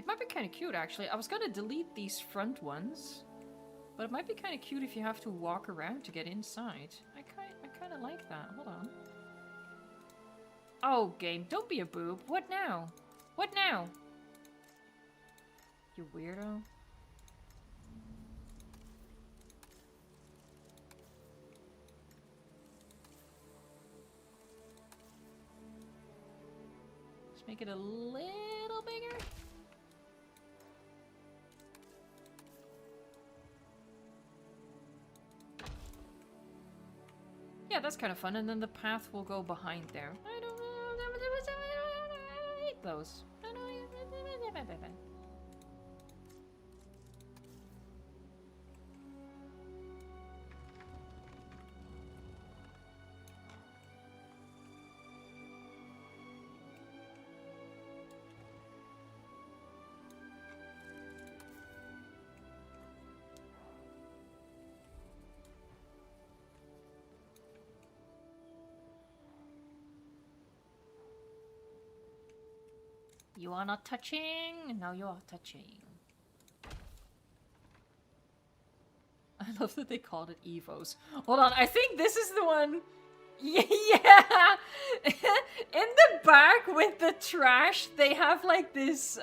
Might be kind of cute, actually. I was gonna delete these front ones, but it might be kind of cute if you have to walk around to get inside. I kind of like that. Hold on. Oh, game, don't be a boob. What now? What now? You weirdo. Let's make it a little bigger. Yeah, that's kind of fun, and then the path will go behind there. I don't hate those. You are not touching. Now you are touching. I love that they called it Evos. Hold on, I think this is the one. Yeah. In the back with the trash, they have like this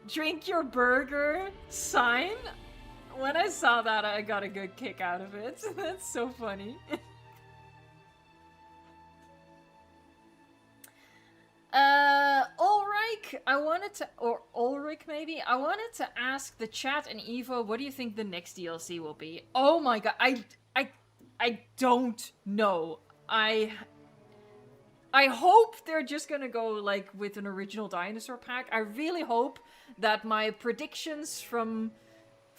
drink your burger sign. When I saw that, I got a good kick out of it. That's so funny. Ulrich maybe? I wanted to ask the chat and Evo, what do you think the next DLC will be? Oh my god, I don't know. I hope they're just gonna go like with an original dinosaur pack. I really hope that my predictions from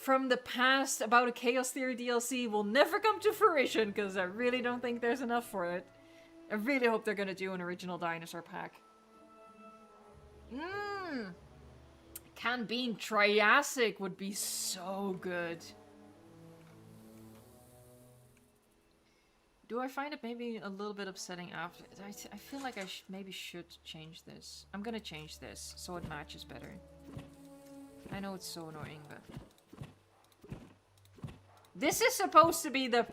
from the past about a Chaos Theory DLC will never come to fruition, because I really don't think there's enough for it. I really hope they're gonna do an original dinosaur pack. Canned bean Triassic would be so good. Do I find it maybe a little bit upsetting after? I feel like I maybe should change this. I'm gonna change this so it matches better. I know it's so annoying, but this is supposed to be the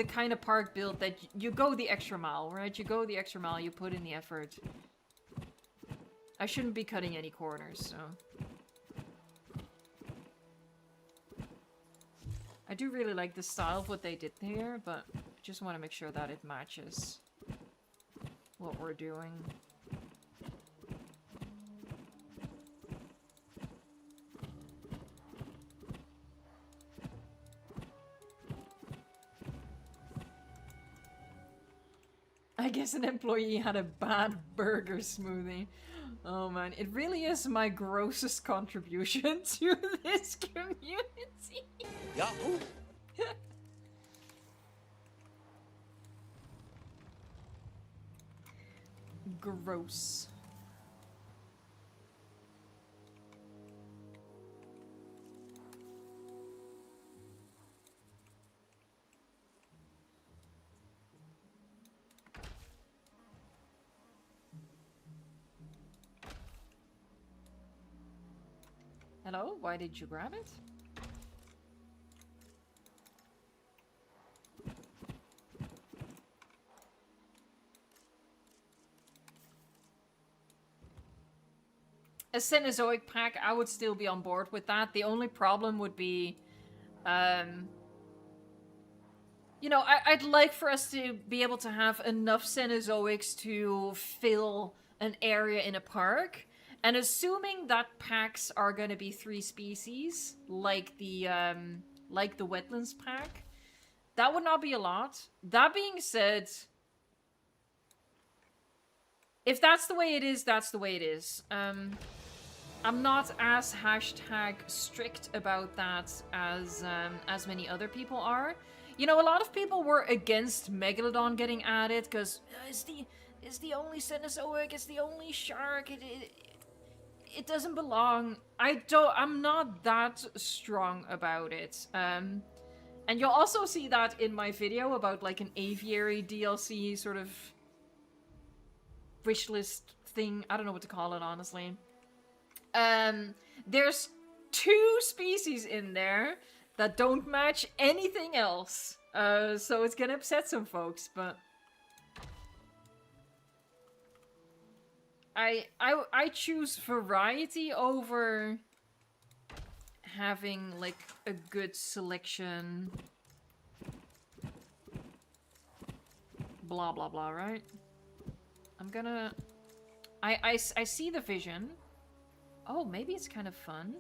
kind of park build that you go the extra mile, right? You go the extra mile, you put in the effort. I shouldn't be cutting any corners, so. I do really like the style of what they did there, but I just want to make sure that it matches what we're doing. I guess an employee had a bad burger smoothie. Oh man, it really is my grossest contribution to this community. Yahoo! Gross. Hello? Why did you grab it? A Cenozoic pack, I would still be on board with that. The only problem would be, you know, I'd like for us to be able to have enough Cenozoics to fill an area in a park. And assuming that packs are going to be 3 species, like the wetlands pack, that would not be a lot. That being said, if that's the way it is, that's the way it is. I'm not as #strict about that as many other people are. You know, a lot of people were against Megalodon getting added because it's the only Cenozoic, it's the only shark. It doesn't belong. I'm not that strong about it. And you'll also see that in my video about like an aviary DLC sort of wishlist thing. I don't know what to call it, honestly. There's 2 species in there that don't match anything else. So it's gonna upset some folks, but I choose variety over having like a good selection. Blah blah blah, right? I'm gonna I see the vision. Oh, maybe it's kind of fun.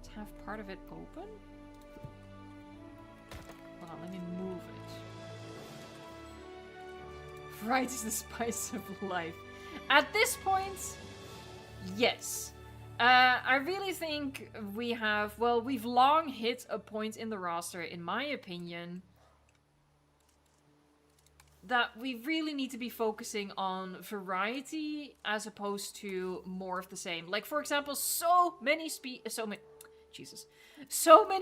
To have part of it open? Hold on, let me move it. Variety is the spice of life. At this point, yes. I really think we have, well, we've long hit a point in the roster, in my opinion, that we really need to be focusing on variety as opposed to more of the same. Like, for example, so many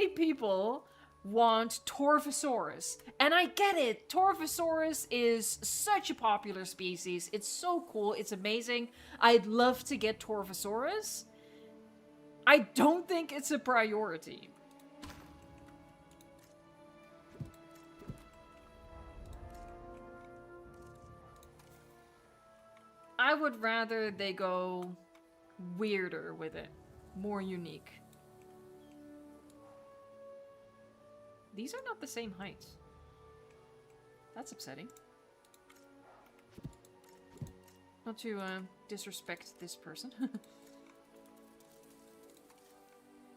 people want Torvosaurus. And I get it. Torvosaurus is such a popular species. It's so cool. It's amazing. I'd love to get Torvosaurus. I don't think it's a priority. I would rather they go weirder with it. More unique. These are not the same height. That's upsetting. Not to disrespect this person.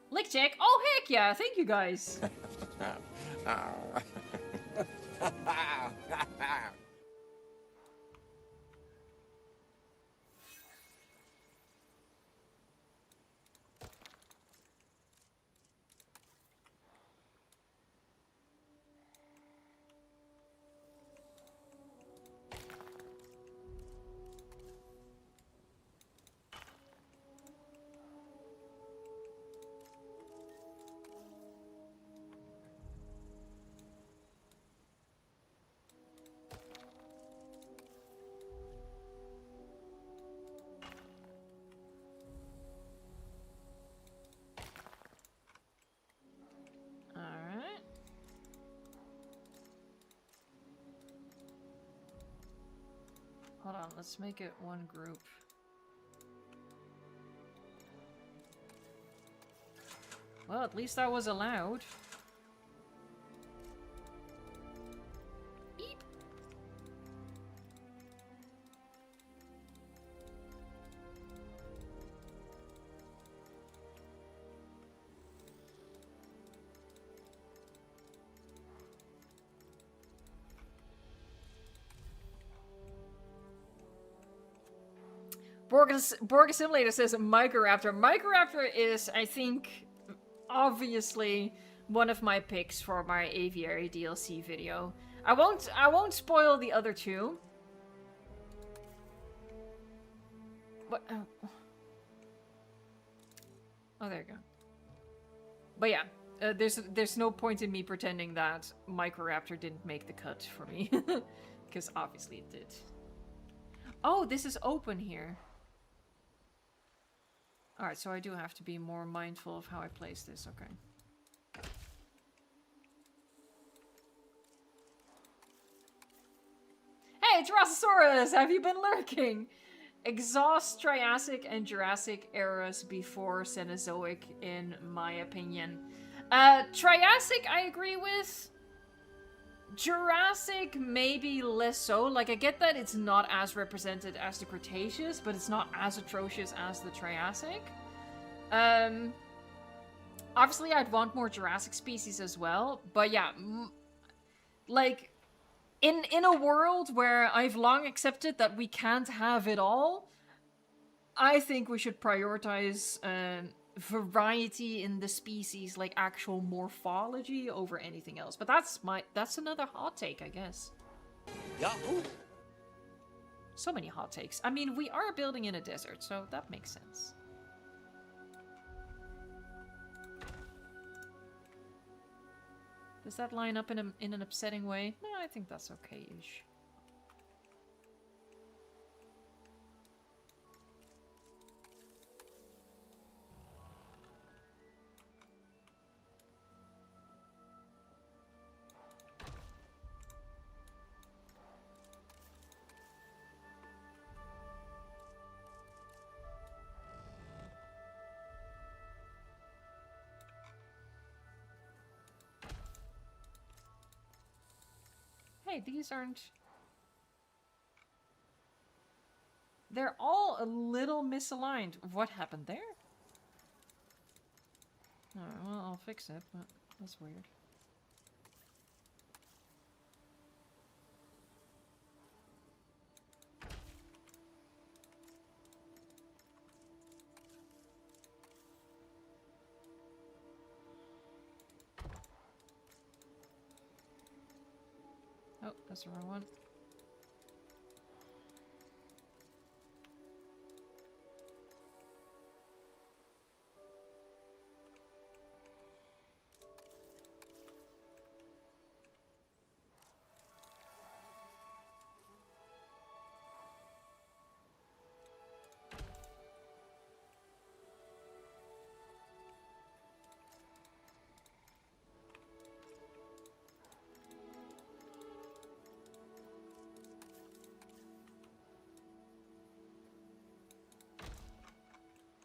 Lick check. Oh heck yeah! Thank you guys. hold on, let's make it one group. Well, at least that was allowed. Eep. Borg Assimilator says Microraptor. Microraptor is, I think, obviously one of my picks for my aviary DLC video. I won't spoil the other two. But oh, there you go. But yeah, there's no point in me pretending that Microraptor didn't make the cut for me, because obviously it did. Oh, this is open here. Alright, so I do have to be more mindful of how I place this, okay. Hey, Tyrannosaurus! Have you been lurking? Exhaust Triassic and Jurassic eras before Cenozoic, in my opinion. Triassic, I agree with. Jurassic, maybe less so. Like, I get that it's not as represented as the Cretaceous, but it's not as atrocious as the Triassic. Obviously, I'd want more Jurassic species as well. But yeah, like, in a world where I've long accepted that we can't have it all, I think we should prioritize variety in the species, like actual morphology, over anything else. But that's another hot take, I guess. Yahoo! So many hot takes. I mean, we are building in a desert, so that makes sense. Does that line up in an upsetting way? No, I think that's okay-ish. Hey, these aren't... They're all a little misaligned. What happened there? Alright, well, I'll fix it, but that's weird. Oh, that's the wrong one.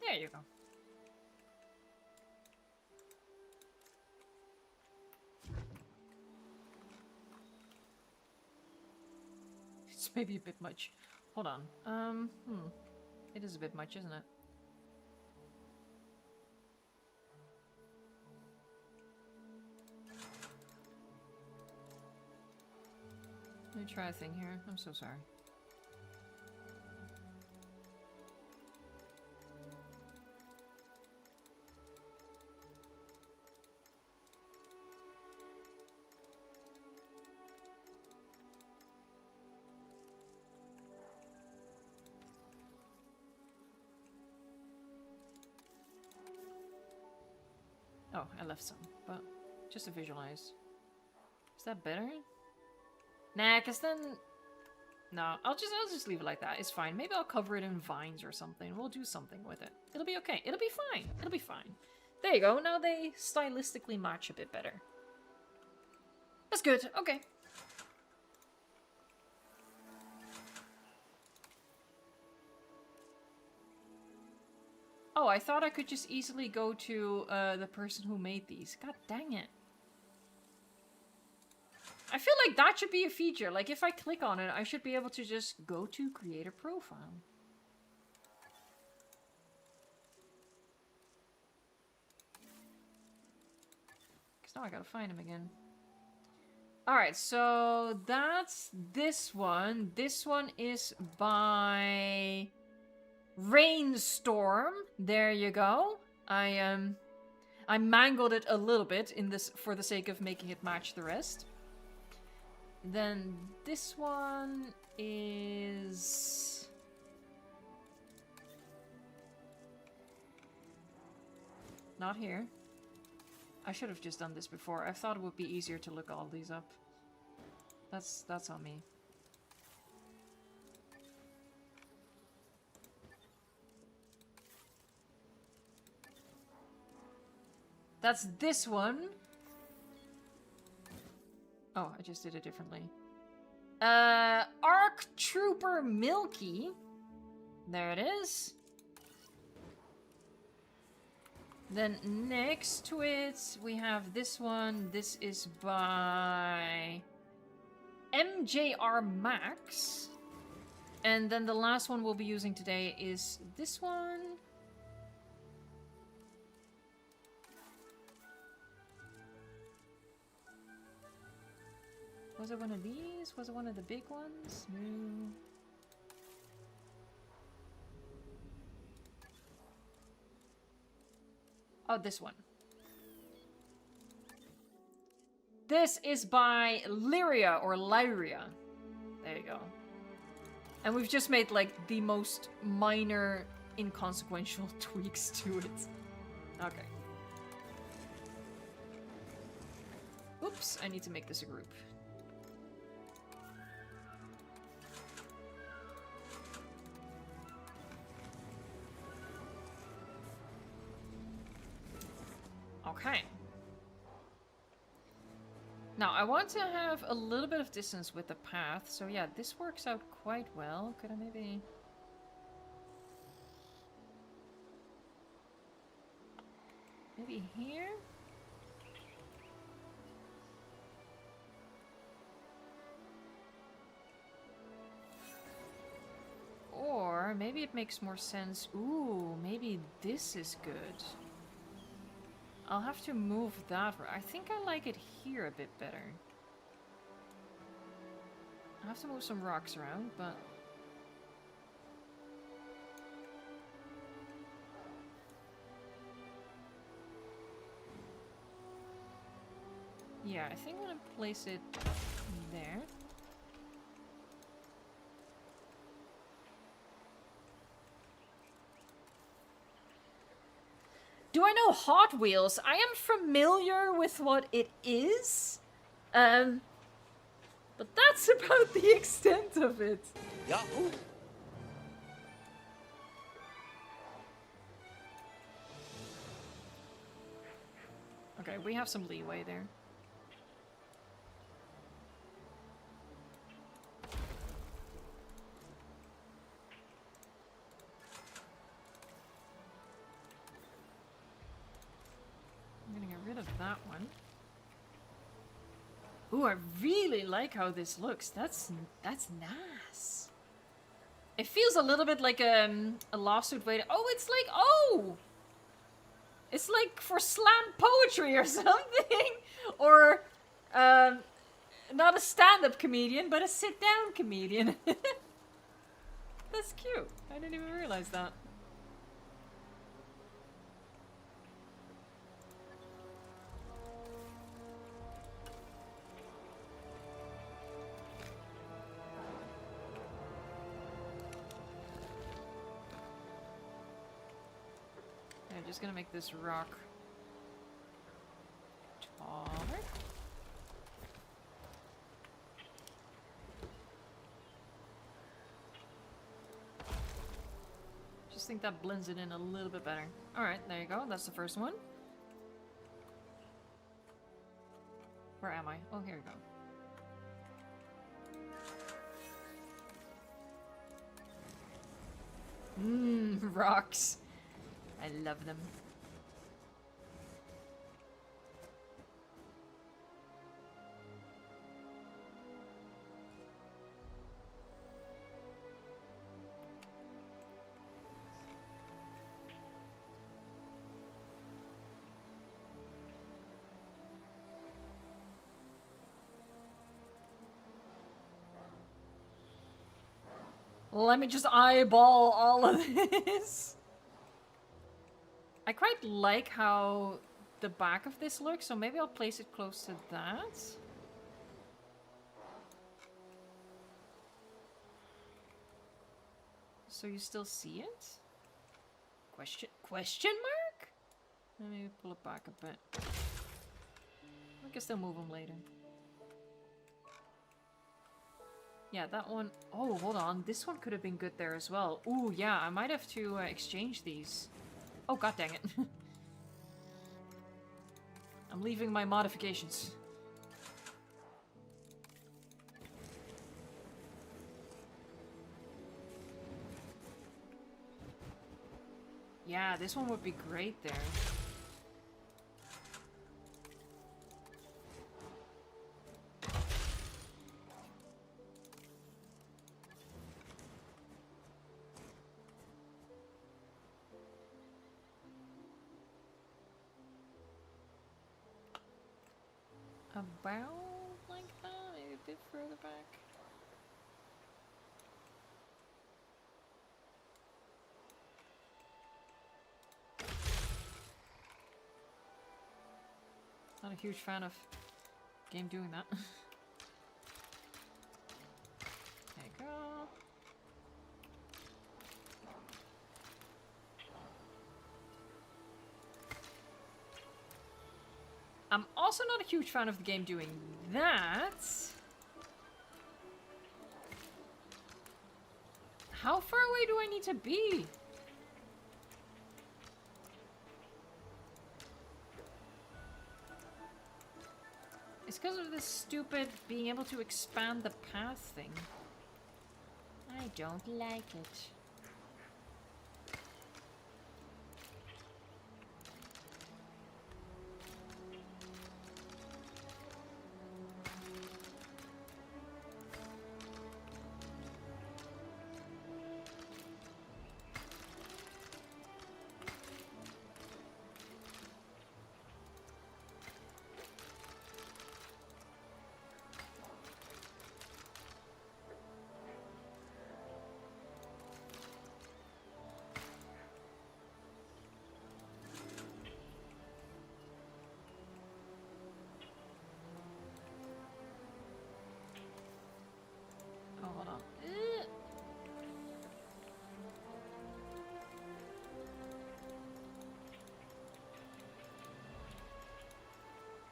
There you go. It's maybe a bit much. Hold on. It is a bit much, isn't it? Let me try a thing here. I'm so sorry. Oh, I left some, but just to visualize. Is that better? Nah, cause then... No, I'll just leave it like that. It's fine. Maybe I'll cover it in vines or something. We'll do something with it. It'll be okay. It'll be fine. It'll be fine. There you go. Now they stylistically match a bit better. That's good. Okay. Oh, I thought I could just easily go to the person who made these. God dang it. I feel like that should be a feature. Like, if I click on it, I should be able to just go to create a profile. Because now I gotta find him again. Alright, so that's this one. This one is by Rainstorm. There you go. I mangled it a little bit in this for the sake of making it match the rest. Then this one is not here. I should have just done this before. I thought it would be easier to look all these up. That's on me. That's this one. Oh, I just did it differently. Arc Trooper Milky. There it is. Then next to it, we have this one. This is by MJR Max. And then the last one we'll be using today is this one. Was it one of these? Was it one of the big ones? No. Oh, this one. This is by Lyria or Lyria. There you go. And we've just made like the most minor, inconsequential tweaks to it. Okay. Oops, I need to make this a group. Okay. Now, I want to have a little bit of distance with the path, so yeah, this works out quite well. Could I maybe... maybe here? Or maybe it makes more sense... ooh, maybe this is good. I'll have to move that. I think I like it here a bit better. I have to move some rocks around, but... yeah, I think I'm gonna place it there. Do I know Hot Wheels? I am familiar with what it is. But that's about the extent of it. Yahoo! Okay, we have some leeway there. I'm gonna get rid of that one. Ooh, I really like how this looks. That's nice. It feels a little bit like a lawsuit waiting. Oh, it's like, oh! It's like for slam poetry or something. Or, not a stand-up comedian, but a sit-down comedian. That's cute. I didn't even realize that. I'm just gonna make this rock taller. Just think that blends it in a little bit better. Alright, there you go. That's the first one. Where am I? Oh, here we go. Rocks. I love them. Let me just eyeball all of this. I quite like how the back of this looks, so maybe I'll place it close to that. So you still see it? Question mark? Let me pull it back a bit. I guess they'll move them later. Yeah, that one... Oh, hold on. This one could have been good there as well. Ooh, yeah, I might have to exchange these. Oh, god dang it. I'm leaving my modifications. Yeah, this one would be great there. About like that, maybe a bit further back. Not a huge fan of game doing that. There you go. I'm also not a huge fan of the game doing that. How far away do I need to be? It's because of this stupid being able to expand the path thing. I don't like it. Oh, hold on.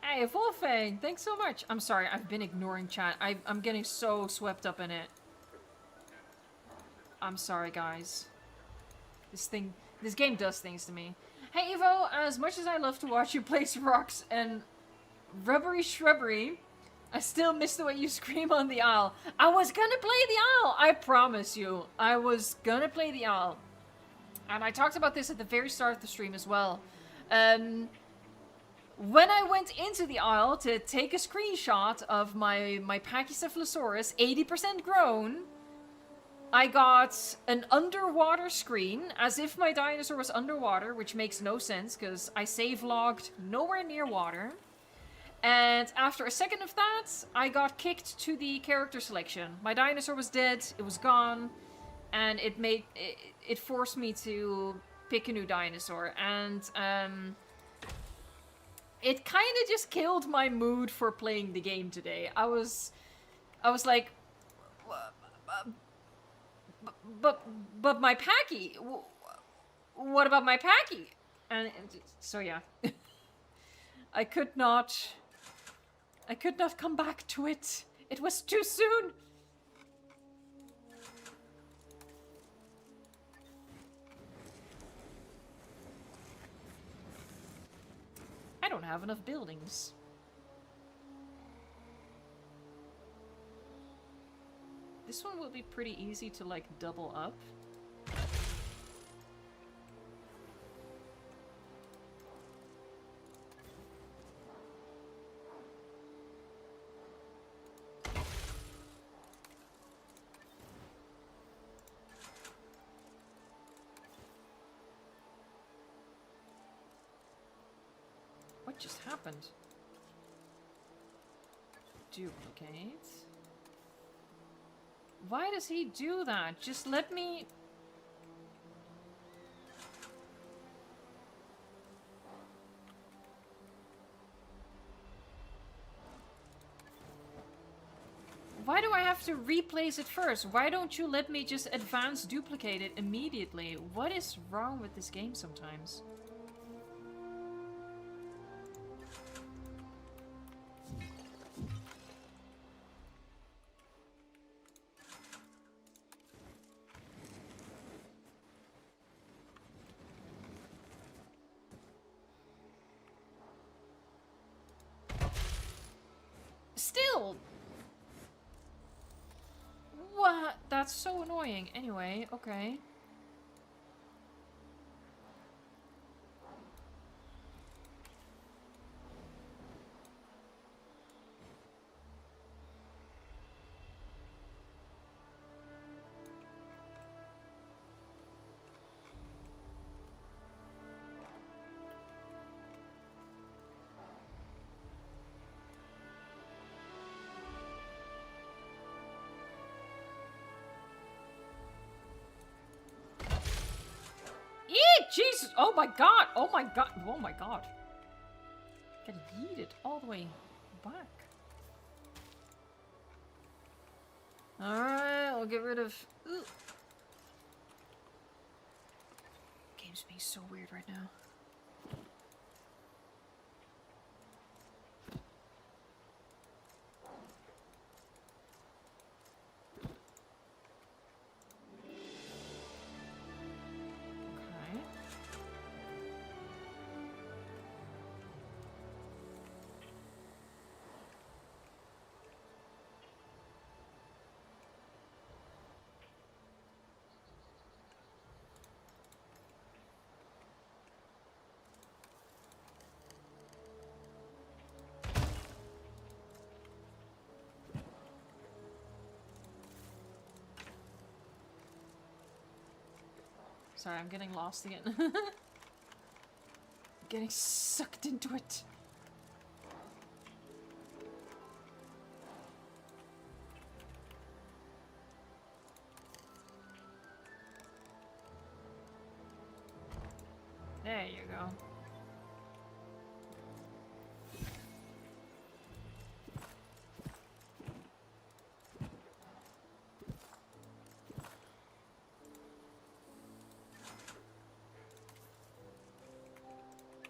Hey, Wolfang, thanks so much. I'm sorry, I've been ignoring chat. I'm getting so swept up in it. I'm sorry, guys. This game does things to me. Hey, Evo, as much as I love to watch you place rocks and rubbery shrubbery, I still miss the way you scream on the owl. I was gonna play the owl, I promise you. I was gonna play the owl. And I talked about this at the very start of the stream as well. When I went into the aisle to take a screenshot of my Pachycephalosaurus, 80% grown, I got an underwater screen, as if my dinosaur was underwater, which makes no sense, because I save logged nowhere near water. And after a second of that, I got kicked to the character selection. My dinosaur was dead, it was gone, and it forced me to pick a new dinosaur. And, it kind of just killed my mood for playing the game today. I was like, but my Packy, what about my Packy? And so yeah, I could not come back to it. It was too soon. I don't have enough buildings. This one will be pretty easy to, like, double up. just happened? Duplicate. Why does he do that? Just let me... Why do I have to replace it first? Why don't you let me just advance duplicate it immediately? What is wrong with this game sometimes? Still! What? That's so annoying. Anyway, okay. Jesus! Oh my god! Oh my god! Oh my god! Get yeeted all the way back. Alright, I'll get rid of... Ooh. Game's being so weird right now. Sorry, I'm getting lost again. Getting sucked into it. There you go.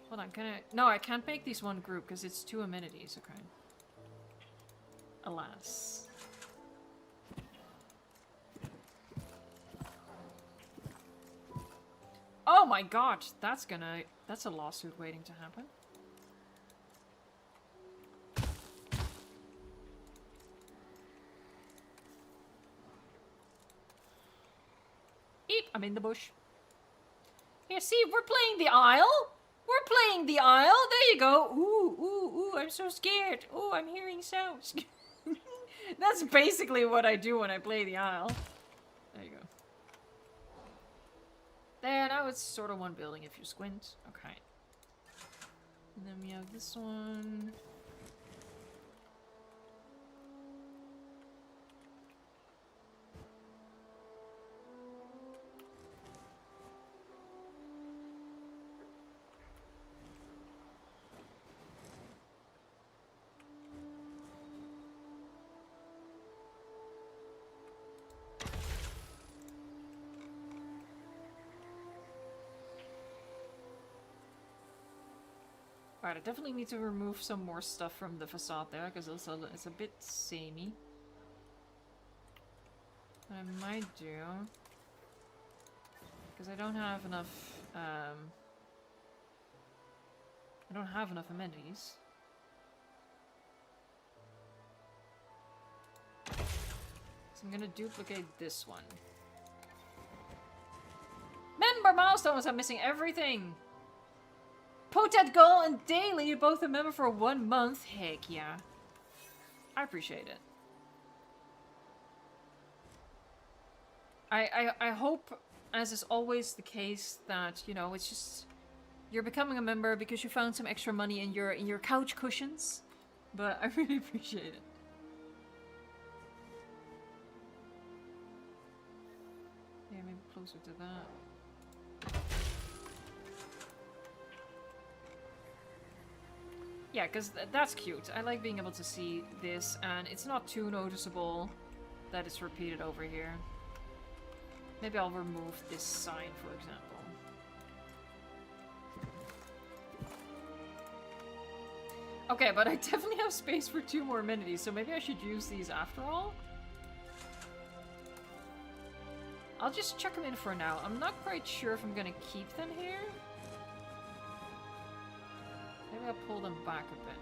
Hold on, can I... No, I can't make these one group because it's 2 amenities, okay. Alas. Oh my god, that's a lawsuit waiting to happen. Eep, I'm in the bush. Here, see, we're playing the Isle. We're playing the Isle. There you go. Ooh, ooh, ooh, I'm so scared. Ooh, I'm hearing sounds. That's basically what I do when I play the Isle. There you go. There, now it's sort of one building if you squint. Okay. And then we have this one. Alright, I definitely need to remove some more stuff from the facade there, because it's a bit samey. What I might do... Because I don't have enough, I don't have enough amenities. So I'm gonna duplicate this one. Member milestones! I'm missing everything! Potet goal and daily, you're both a member for 1 month. Heck yeah. I appreciate it. I hope, as is always the case, that, you know, it's just... You're becoming a member because you found some extra money in your couch cushions. But I really appreciate it. Yeah, maybe closer to that. Yeah, because that's cute. I like being able to see this, and it's not too noticeable that it's repeated over here. Maybe I'll remove this sign, for example. Okay, but I definitely have space for 2 more amenities, so maybe I should use these after all. I'll just chuck them in for now. I'm not quite sure if I'm gonna keep them here. Maybe I'll pull them back a bit.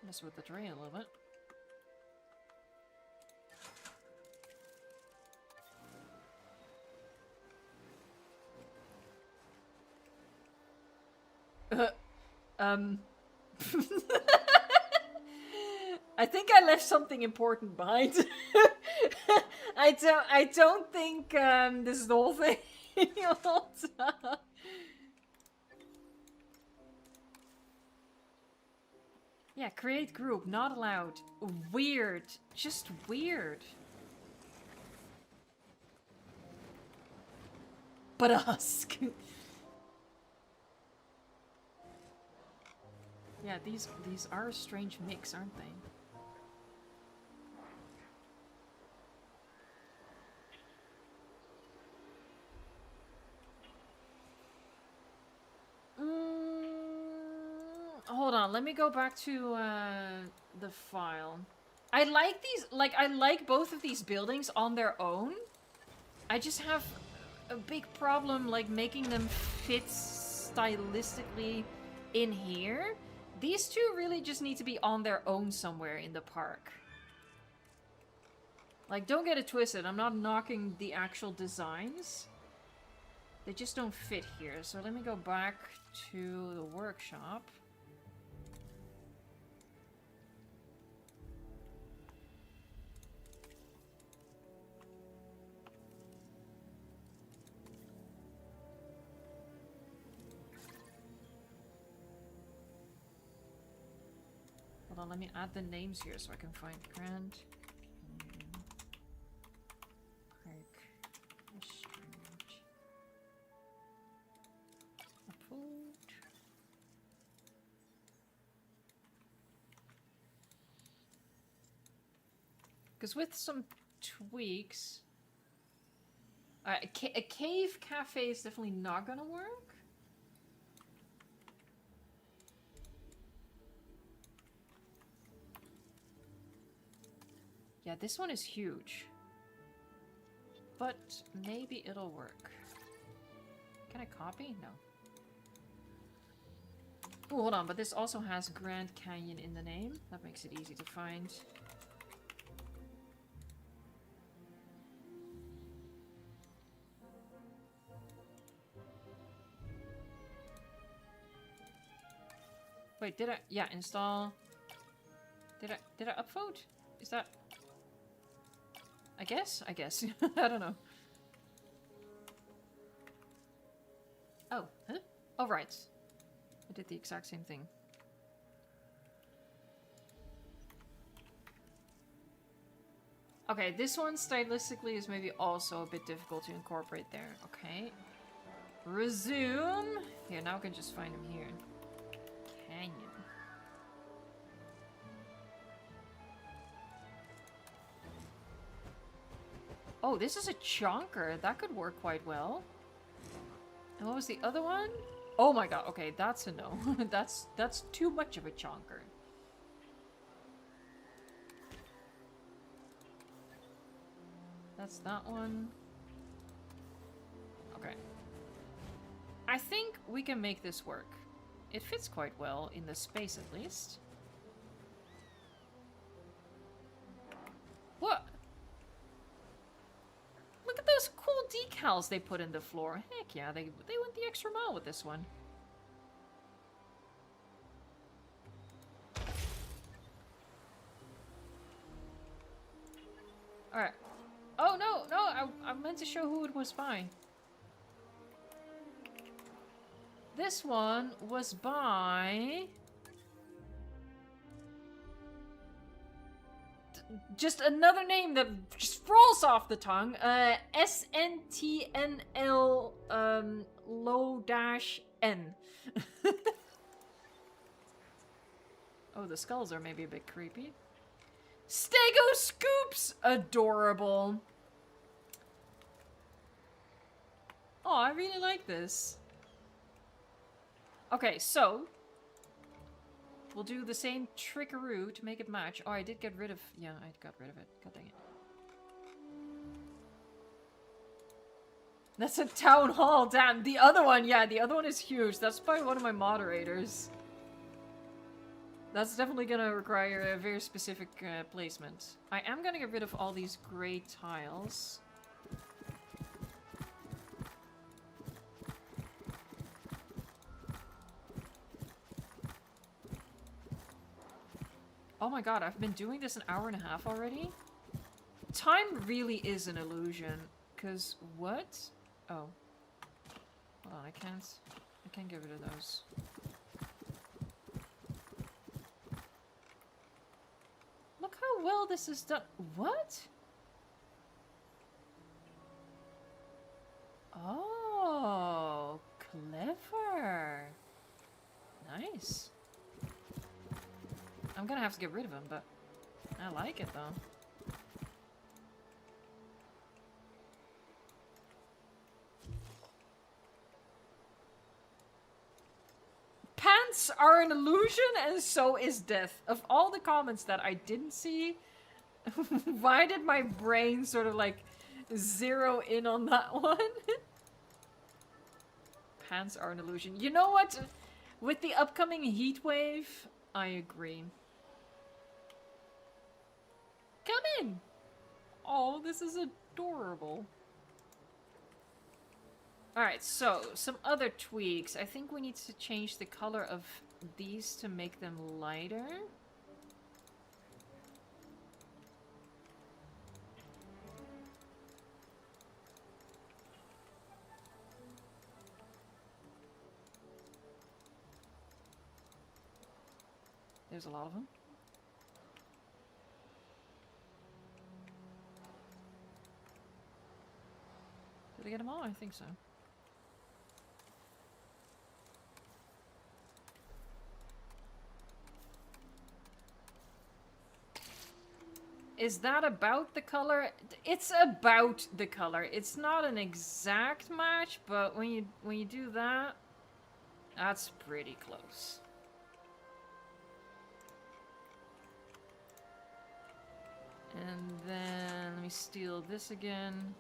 Mess with the terrain a little bit. I think I left something important behind. I don't think this is the whole thing. Yeah, create group, not allowed. Weird. Just weird. But ask. Yeah, these are a strange mix, aren't they? Hold on, let me go back to the file. I like these, like, I like both of these buildings on their own. I just have a big problem, like, making them fit stylistically in here. These two really just need to be on their own somewhere in the park. Like, don't get it twisted, I'm not knocking the actual designs. They just don't fit here. So let me go back to the workshop. Hold on, let me add the names here so I can find Grand Park Restaurant. Upload. Because with some tweaks, a cave cafe is definitely not gonna work. Yeah, this one is huge. But maybe it'll work. Can I copy? No. Oh, hold on, but this also has Grand Canyon in the name. That makes it easy to find. Wait, did I? Yeah, install. Did I upvote? Is that? I guess. I don't know. Oh, huh? Oh, right. I did the exact same thing. Okay, this one stylistically is maybe also a bit difficult to incorporate there. Okay. Resume. Here, now I can just find him here. Canyon. Oh, this is a chonker. That could work quite well. And what was the other one? Oh my god, okay, that's a no. that's too much of a chonker. That's that one. Okay. I think we can make this work. It fits quite well in the space, at least. What? Look at those cool decals they put in the floor. Heck yeah, they went the extra mile with this one. Alright. Oh, no, I meant to show who it was by. This one was by... Just another name that just rolls off the tongue. SNTNL low dash N. Oh, the skulls are maybe a bit creepy. Stego Scoops! Adorable. Oh, I really like this. Okay, so we'll do the same trickaroo to make it match. Oh, I did get rid of... Yeah, I got rid of it. God dang it. That's a town hall. Damn. The other one, yeah, the other one is huge. That's by one of my moderators. That's definitely gonna require a very specific placement. I am gonna get rid of all these gray tiles. Oh my god, I've been doing this an hour and a half already? Time really is an illusion. Cause what? Oh. Hold on, I can't get rid of those. Look how well this is done. What? Oh, clever. Nice. I'm gonna have to get rid of him, but I like it though. Pants are an illusion and so is death. Of all the comments that I didn't see, why did my brain sort of like zero in on that one? Pants are an illusion. You know what? With the upcoming heat wave, I agree. Come in! Oh, this is adorable. Alright, so, some other tweaks. I think we need to change the color of these to make them lighter. There's a lot of them. Did I get them all? I think so. Is that about the color? It's about the color. It's not an exact match, but when you do that, that's pretty close. And then let me steal this again.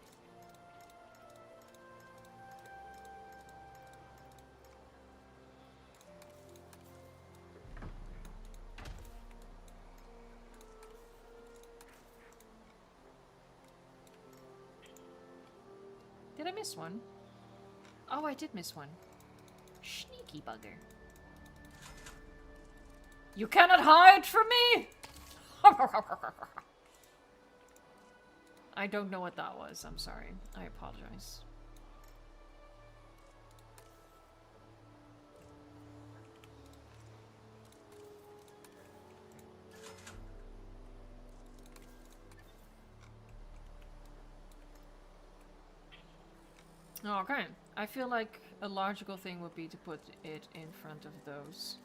Did I miss one? Oh, I did miss one. Sneaky bugger. You cannot hide from me! I don't know what that was. I'm sorry. I apologize. Okay. I feel like a logical thing would be to put it in front of those.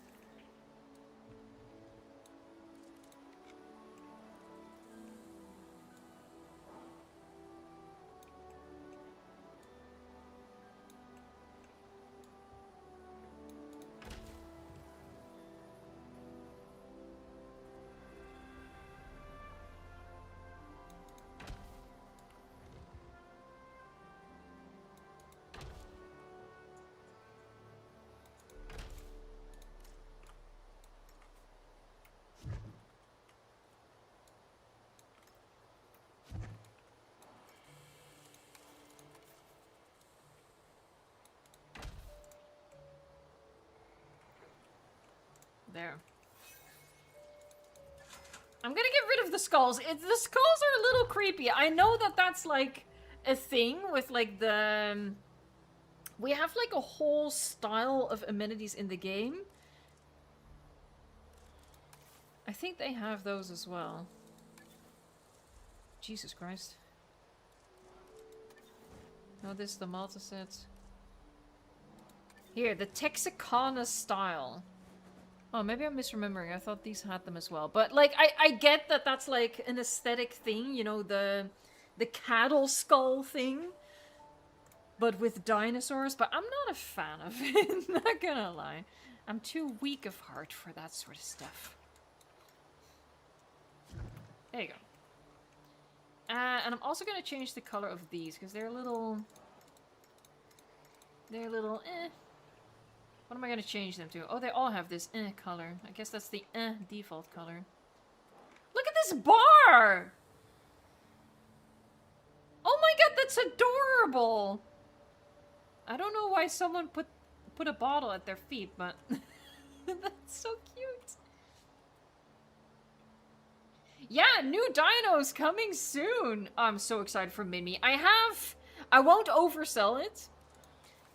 There. I'm gonna get rid of the skulls. The skulls are a little creepy. I know that that's like a thing with like the... we have like a whole style of amenities in the game. I think they have those as well. Jesus Christ. No, this is the Malta set. Here, the Texicana style. Oh, maybe I'm misremembering. I thought these had them as well. But, like, I get that that's, like, an aesthetic thing. You know, the cattle skull thing. But with dinosaurs. But I'm not a fan of it. Not gonna lie. I'm too weak of heart for that sort of stuff. There you go. And I'm also gonna change the color of these. Because they're a little... they're a little eh. What am I gonna change them to? Oh, they all have this color. I guess that's the default color. Look at this bar! Oh my god, that's adorable! I don't know why someone put a bottle at their feet, but that's so cute. Yeah, new dinos coming soon! I'm so excited for Mimi. I won't oversell it.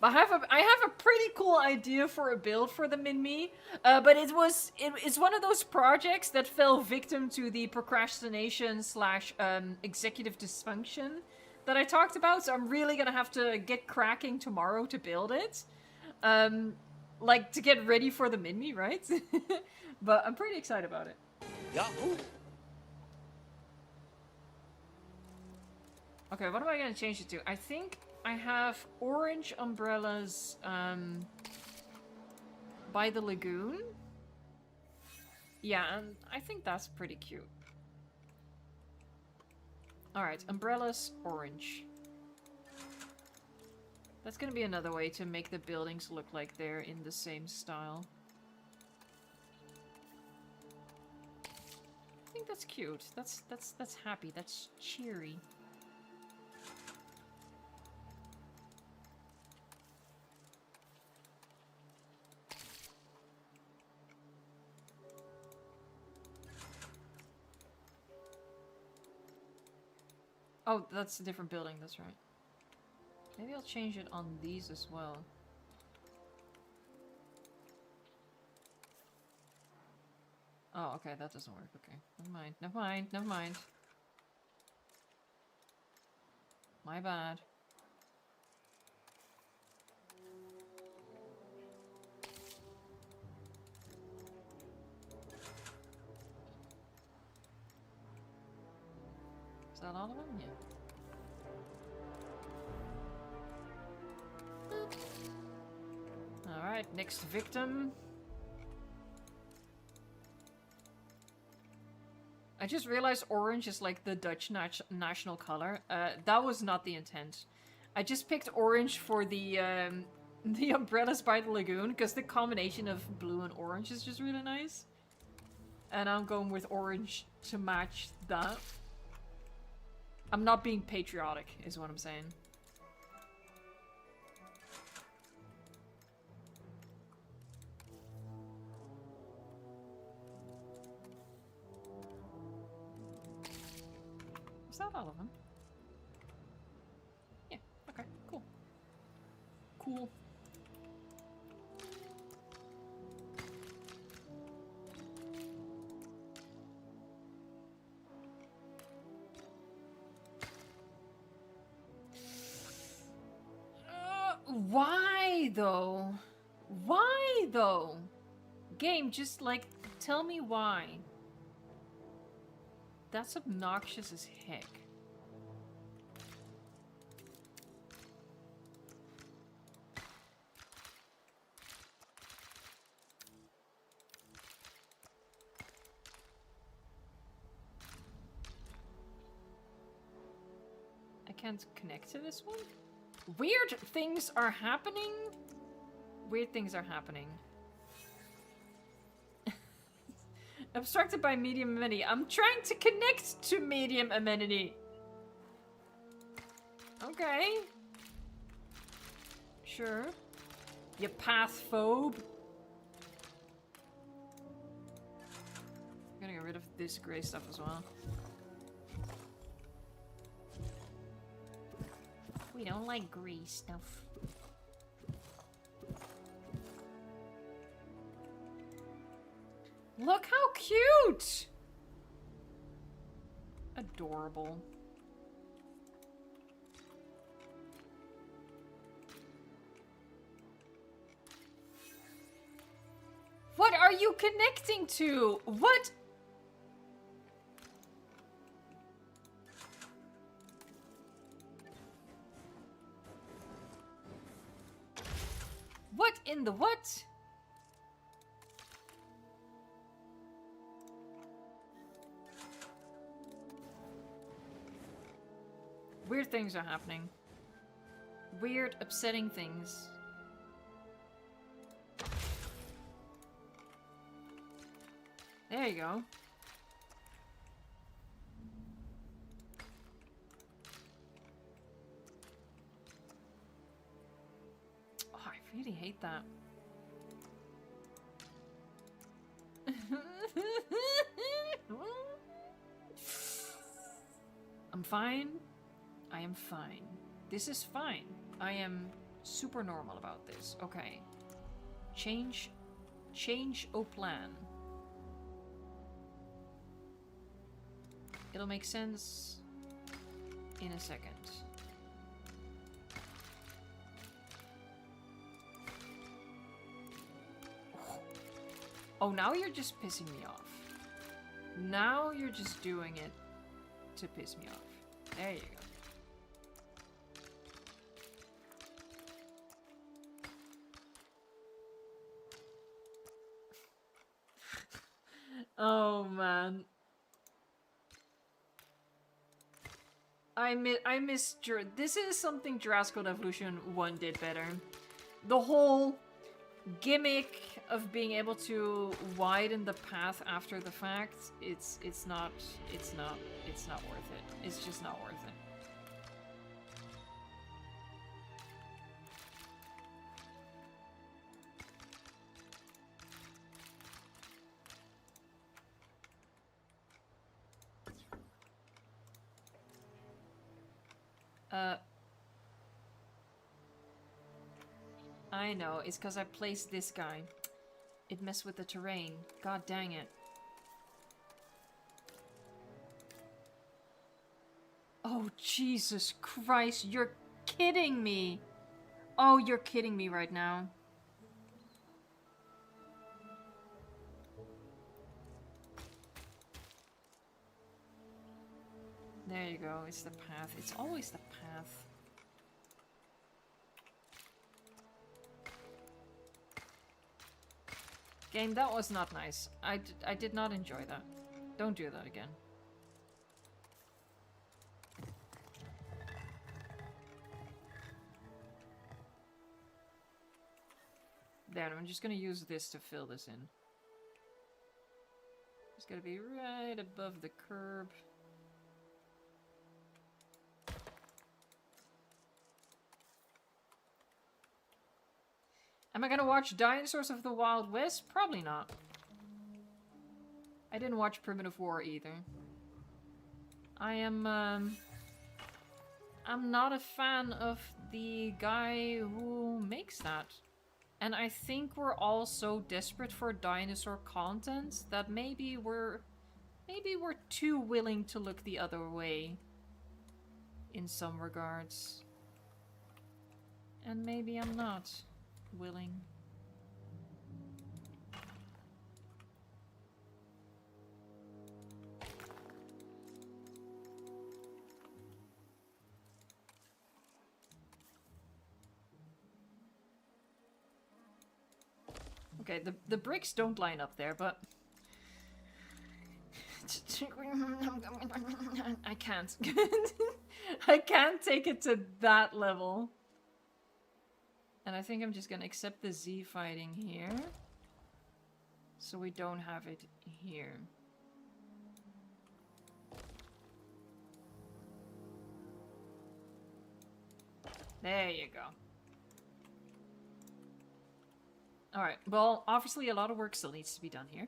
I have a pretty cool idea for a build for the Min-Me, but it's one of those projects that fell victim to the procrastination / executive dysfunction that I talked about, so I'm really gonna have to get cracking tomorrow to build it. Like, to get ready for the Min-Me, right? But I'm pretty excited about it. Yahoo! Okay, what am I gonna change it to? I think I have orange umbrellas by the lagoon. Yeah, and I think that's pretty cute. Alright, umbrellas, orange. That's gonna be another way to make the buildings look like they're in the same style. I think that's cute. That's happy. That's cheery. Oh, that's a different building, that's right. Maybe I'll change it on these as well. Oh, okay, that doesn't work. Okay, never mind, never mind, never mind. My bad. Is that all of them? Yeah. Alright, next victim. I just realized orange is like the Dutch national color. That was not the intent. I just picked orange for the umbrellas by the lagoon because the combination of blue and orange is just really nice. And I'm going with orange to match that. I'm not being patriotic, is what I'm saying. Is that all of them? Yeah, okay, cool. Cool. Why though? Why though? Game, just like, tell me why. That's obnoxious as heck. I can't connect to this one? Weird things are happening? Weird things are happening. Obstructed by medium amenity. I'm trying to connect to medium amenity. Okay. Sure. You path phobe. I'm gonna get rid of this gray stuff as well. We don't like gray stuff. Look how cute! Adorable. What are you connecting to? What? What in the what? Weird things are happening. Weird, upsetting things. There you go. Oh, I really hate that. I'm fine. I am fine. This is fine. I am super normal about this. Okay. Change O plan. It'll make sense in a second. Oh, now you're just pissing me off. Now you're just doing it to piss me off. There you go. Oh, man. I miss this is something Jurassic Evolution 1 did better. The whole gimmick of being able to widen the path after the fact, it's not worth it. It's just not worth it. I know, it's because I placed this guy. It messed with the terrain. God dang it. Oh, Jesus Christ, you're kidding me. Oh, you're kidding me right now. There you go, it's the path. It's always the path. Game, that was not nice. I did not enjoy that. Don't do that again. There, I'm just gonna use this to fill this in. It's gotta be right above the curb. Am I gonna watch Dinosaurs of the Wild West? Probably not. I didn't watch Primitive War either. I'm not a fan of the guy who makes that. And I think we're all so desperate for dinosaur content that maybe we're too willing to look the other way in some regards. And maybe I'm not willing. Okay, the bricks don't line up there, but I can't. I can't take it to that level. And I think I'm just gonna accept the Z fighting here. So we don't have it here. There you go. Alright, well, obviously a lot of work still needs to be done here.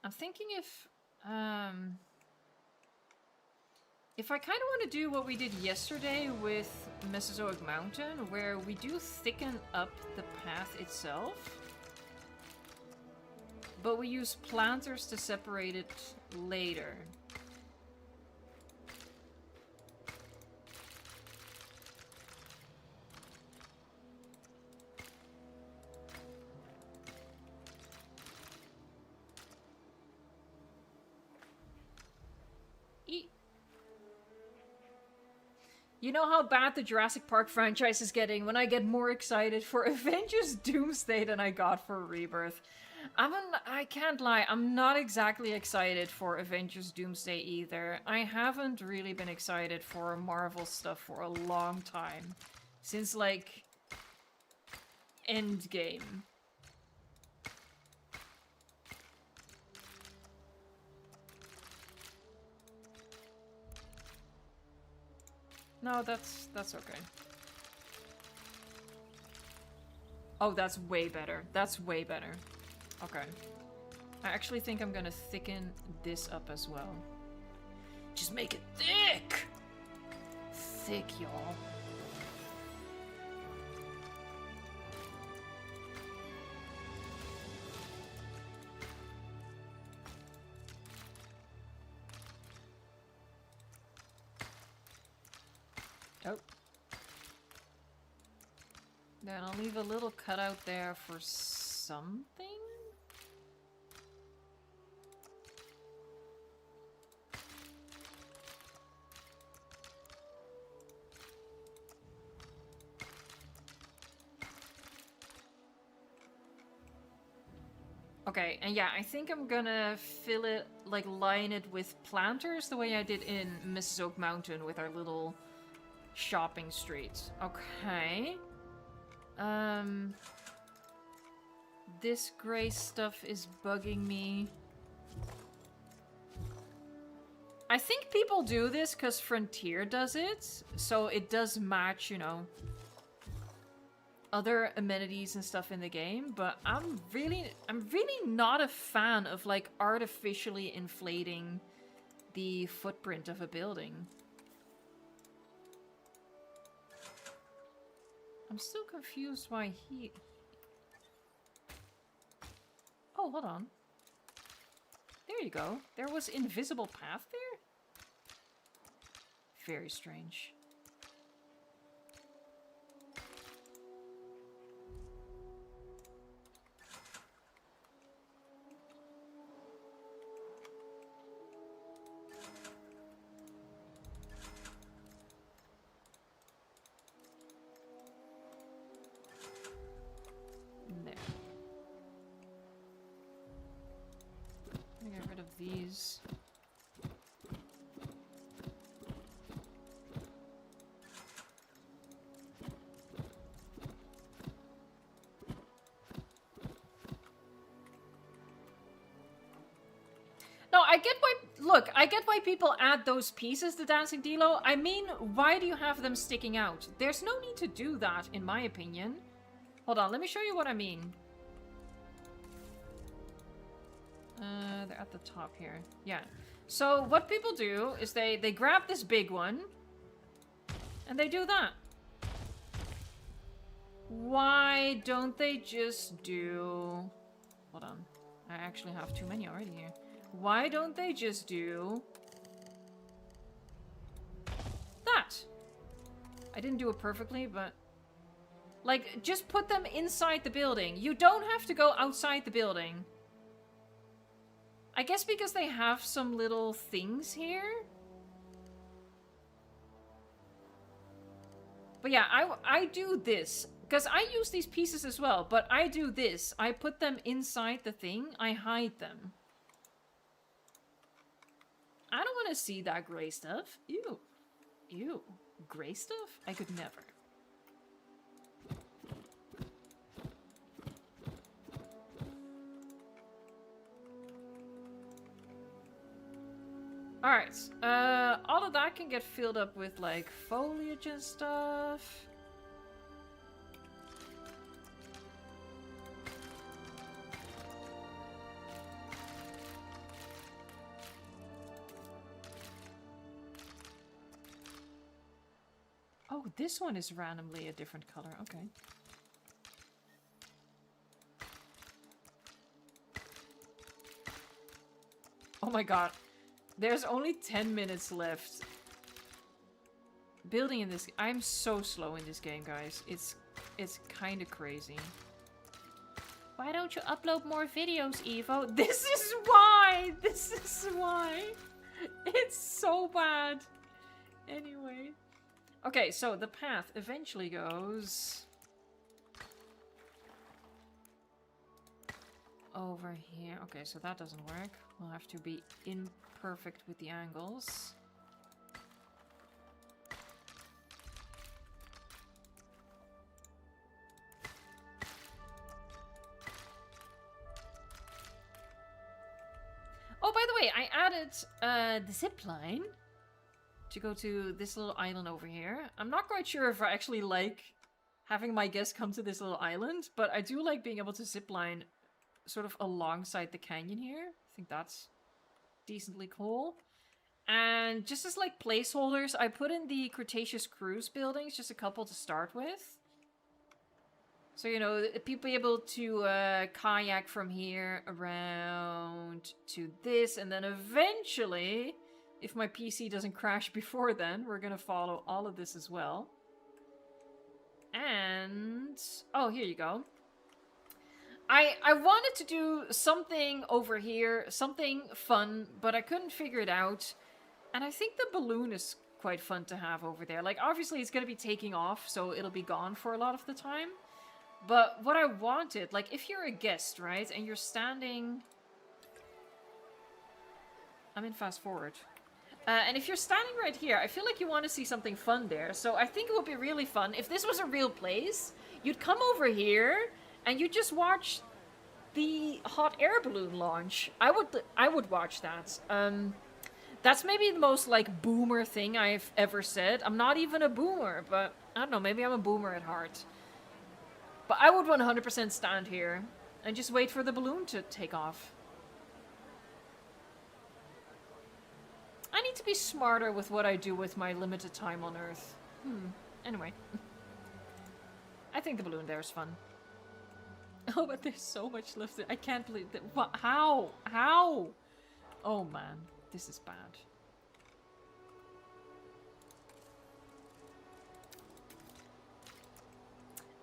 I'm thinking if I kind of want to do what we did yesterday with Mesozoic Mountain, where we do thicken up the path itself, but we use planters to separate it later. You know how bad the Jurassic Park franchise is getting when I get more excited for Avengers Doomsday than I got for Rebirth. I can't lie, I'm not exactly excited for Avengers Doomsday either. I haven't really been excited for Marvel stuff for a long time. Since, like, Endgame. No, that's okay. Oh, that's way better. That's way better. Okay. I actually think I'm gonna thicken this up as well. Just make it thick! Thick, y'all. Oh. Then I'll leave a little cutout there for something? Okay, and yeah, I think I'm gonna fill it, like, line it with planters the way I did in Mrs. Oak Mountain with our little shopping street. Okay. This gray stuff is bugging me. I think people do this because Frontier does it, so it does match, you know, other amenities and stuff in the game, but I'm really not a fan of, like, artificially inflating the footprint of a building. I'm still confused why he... Oh, hold on. There you go. There was invisible path there? Very strange. There. Let me get rid of these. No, I get why... Look, I get why people add those pieces to Dancing Delo. I mean, why do you have them sticking out? There's no need to do that, in my opinion. Hold on, let me show you what I mean. They're at the top here. Yeah. So, what people do is they grab this big one, and they do that. Why don't they just do... Hold on. I actually have too many already here. Why don't they just do... that? I didn't do it perfectly, but... Like, just put them inside the building. You don't have to go outside the building. I guess because they have some little things here. But yeah, I do this. Because I use these pieces as well, but I do this. I put them inside the thing. I hide them. I don't want to see that gray stuff. Ew. Ew. Gray stuff? I could never. Alright, all of that can get filled up with, like, foliage and stuff. Oh, this one is randomly a different color. Okay. Oh my god. There's only 10 minutes left. Building in this... I'm so slow in this game, guys. It's kind of crazy. Why don't you upload more videos, Evo? This is why! This is why! It's so bad. Anyway. Okay, so the path eventually goes... over here. Okay, so that doesn't work. We'll have to be imperfect with the angles. Oh, by the way, I added the zip line to go to this little island over here. I'm not quite sure if I actually like having my guests come to this little island, but I do like being able to zip line sort of alongside the canyon here. I think that's decently cool. And just as like placeholders, I put in the Cretaceous cruise buildings, just a couple to start with. So, you know, people be able to kayak from here around to this, and then eventually, if my PC doesn't crash before then, we're gonna follow all of this as well. And... oh, here you go. I wanted to do something over here, something fun, but I couldn't figure it out. And I think the balloon is quite fun to have over there. Like, obviously it's gonna be taking off, so it'll be gone for a lot of the time. But what I wanted, like, if you're a guest, right, and you're standing... I'm in fast forward. And if you're standing right here, I feel like you want to see something fun there. So I think it would be really fun. If this was a real place, you'd come over here and you'd just watch the hot air balloon launch. I would watch that. That's maybe the most, like, boomer thing I've ever said. I'm not even a boomer, but I don't know, maybe I'm a boomer at heart. But I would 100% stand here and just wait for the balloon to take off. I need to be smarter with what I do with my limited time on Earth. Anyway. I think the balloon there is fun. Oh, but there's so much left. I can't believe that. What? How? How? Oh, man. This is bad.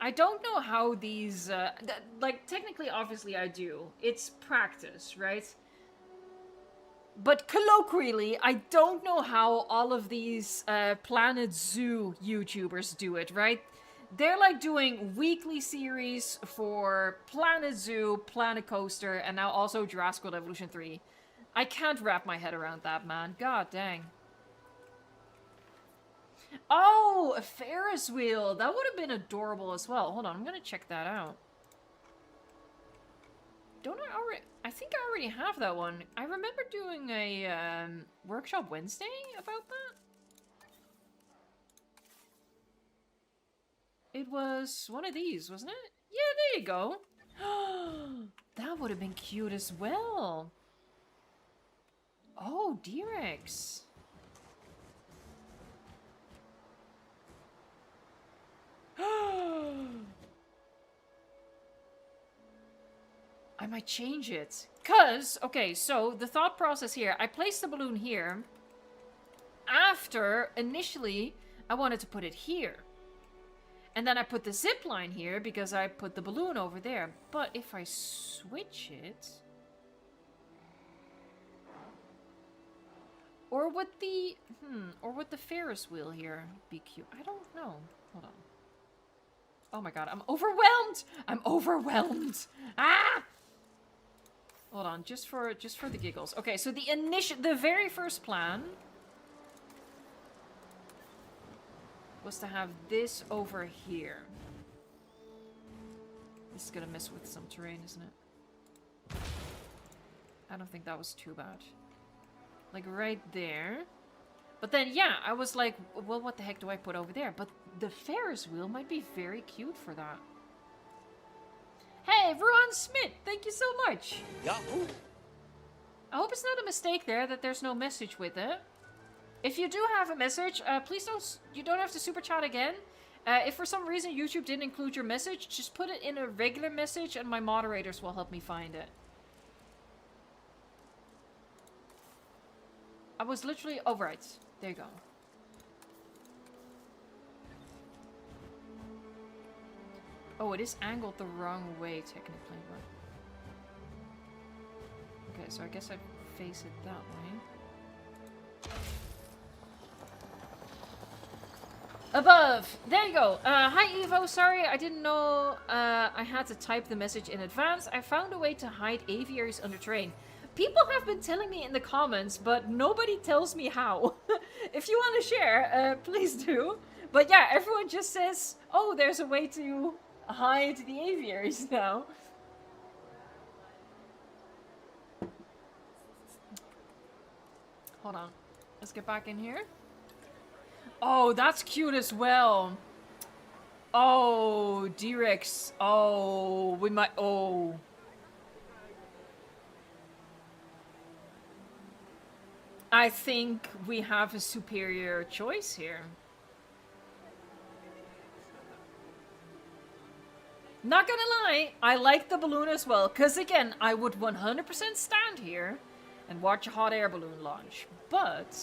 I don't know how these... like, technically, obviously, I do. It's practice, right? But colloquially, I don't know how all of these Planet Zoo YouTubers do it, right? They're like doing weekly series for Planet Zoo, Planet Coaster, and now also Jurassic World Evolution 3. I can't wrap my head around that, man. God dang. Oh, a Ferris wheel. That would have been adorable as well. Hold on, I'm gonna check that out. Don't I already... I think I already have that one. I remember doing a workshop Wednesday about that. It was one of these, wasn't it? Yeah, there you go. That would have been cute as well. Oh, D-Rex. I might change it. Cause, okay, so the thought process here, I placed the balloon here after initially I wanted to put it here. And then I put the zip line here because I put the balloon over there. But if I switch it... Or would the... or would the Ferris wheel here be cute? I don't know. Hold on. Oh my god, I'm overwhelmed! I'm overwhelmed! Ah! Hold on, just for the giggles. Okay, so the very first plan was to have this over here. This is gonna mess with some terrain, isn't it? I don't think that was too bad. Like right there. But then, yeah, I was like, well, what the heck do I put over there? But the Ferris wheel might be very cute for that. Hey, Ruan Smith, thank you so much. Yahoo! I hope it's not a mistake there that there's no message with it. If you do have a message, please don't. You don't have to super chat again. If for some reason YouTube didn't include your message, just put it in a regular message, and my moderators will help me find it. I was literally... Oh, right. There you go. Oh, it is angled the wrong way, technically, but... Okay, so I guess I face it that way. Above! There you go! Hi Evo, sorry, I didn't know I had to type the message in advance. I found a way to hide aviaries under terrain. People have been telling me in the comments, but nobody tells me how. If you want to share, please do. But yeah, everyone just says, oh, there's a way to hide the aviaries now. Hold on. Let's get back in here. Oh, that's cute as well. Oh, D-Rex. Oh, we might... Oh. I think we have a superior choice here. Not gonna lie, I like the balloon as well, because again, I would 100% stand here and watch a hot air balloon launch, but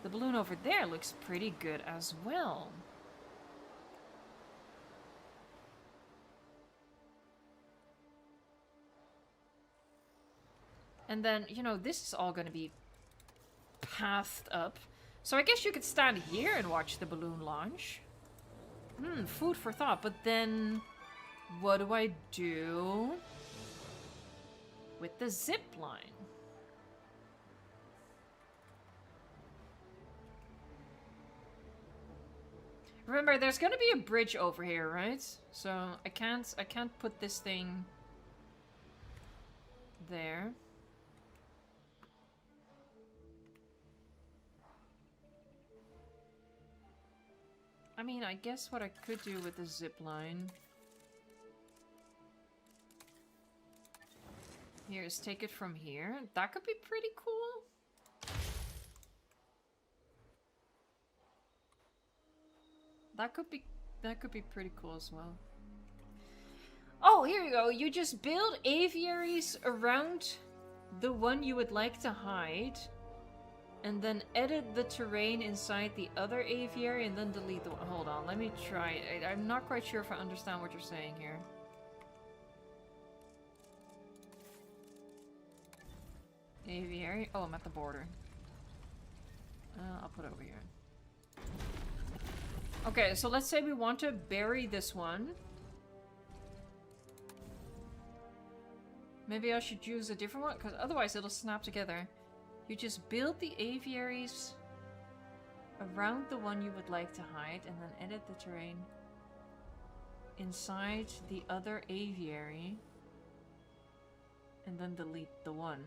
the balloon over there looks pretty good as well. And then, you know, this is all gonna be pathed up. So I guess you could stand here and watch the balloon launch. Food for thought, but then what do I do with the zip line? Remember, there's gonna be a bridge over here, right? So I can't put this thing there. I mean, I guess what I could do with the zip line here is take it from here. That could be pretty cool. That could be pretty cool as well. Oh, here you go. You just build aviaries around the one you would like to hide. And then edit the terrain inside the other aviary and then delete the one. Hold on, let me try it. I'm not quite sure if I understand what you're saying here. Aviary? Oh, I'm at the border. I'll put it over here. Okay, so let's say we want to bury this one. Maybe I should use a different one, because otherwise it'll snap together. You just build the aviaries around the one you would like to hide and then edit the terrain inside the other aviary and then delete the one.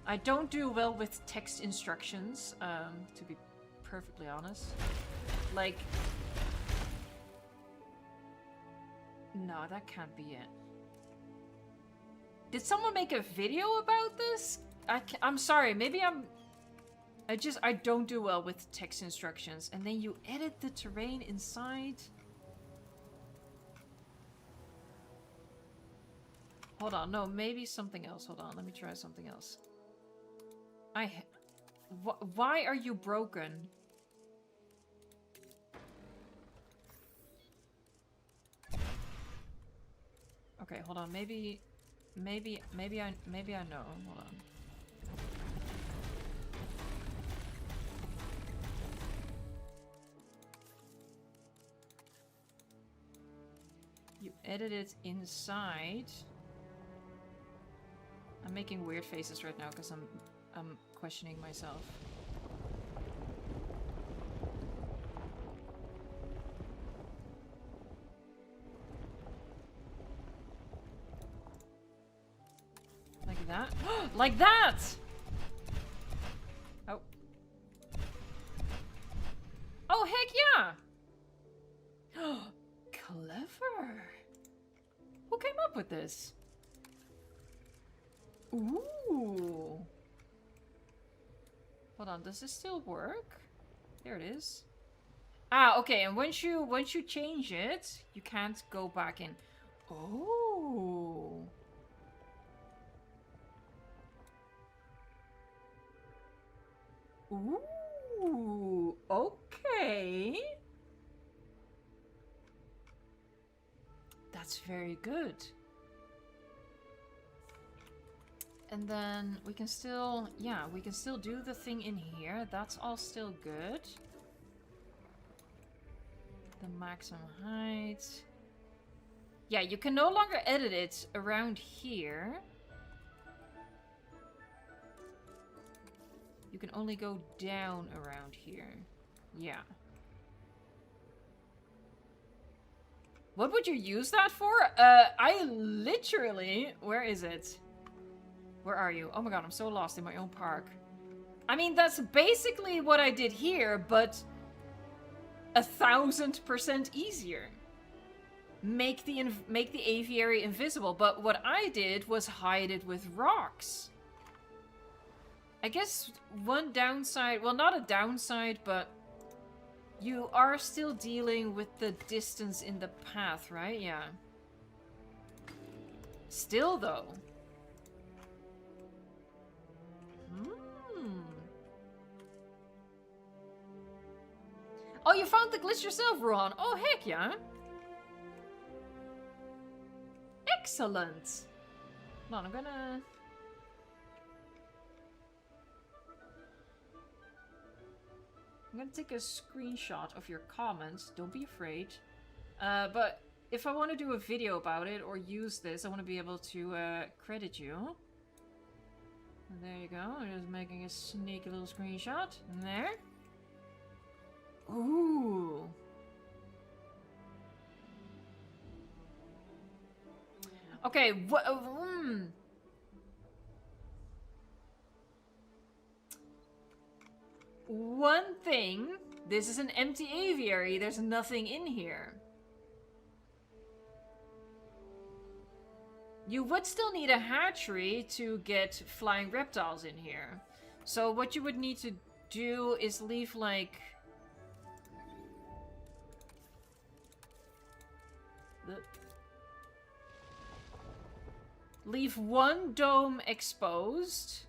I don't do well with text instructions, to be perfectly honest. Like... No, that can't be it. Did someone make a video about this? I'm sorry, maybe I don't do well with text instructions. And then you edit the terrain inside. Hold on, no, maybe something else. Hold on, let me try something else. Why are you broken? Okay, hold on, maybe I know. Hold on. You edit it inside. I'm making weird faces right now because I'm questioning myself. Like that? Like that! Oh. Oh, heck yeah! Clever! Who came up with this? Ooh. Hold on, does this still work? There it is. Ah, okay, and once you change it, you can't go back in. Oh. Ooh, okay. That's very good. And then we can still, yeah, we can still do the thing in here. That's all still good. The maximum height. Yeah, you can no longer edit it around here. You can only go down around here. Yeah. What would you use that for? I literally... Where is it? Where are you? Oh my god, I'm so lost in my own park. I mean, that's basically what I did here, but 1000% easier. Make the aviary invisible, but what I did was hide it with rocks. I guess one downside, well, not a downside, but you are still dealing with the distance in the path, right? Yeah. Still, though. Oh, you found the glitch yourself, Ron. Oh, heck yeah. Excellent. Hold on, I'm gonna take a screenshot of your comments. Don't be afraid. But if I want to do a video about it or use this, I want to be able to credit you. And there you go. I'm just making a sneaky little screenshot. And there. Ooh. Okay. One thing. This is an empty aviary. There's nothing in here. You would still need a hatchery to get flying reptiles in here. So what you would need to do is leave like... Leave one dome exposed.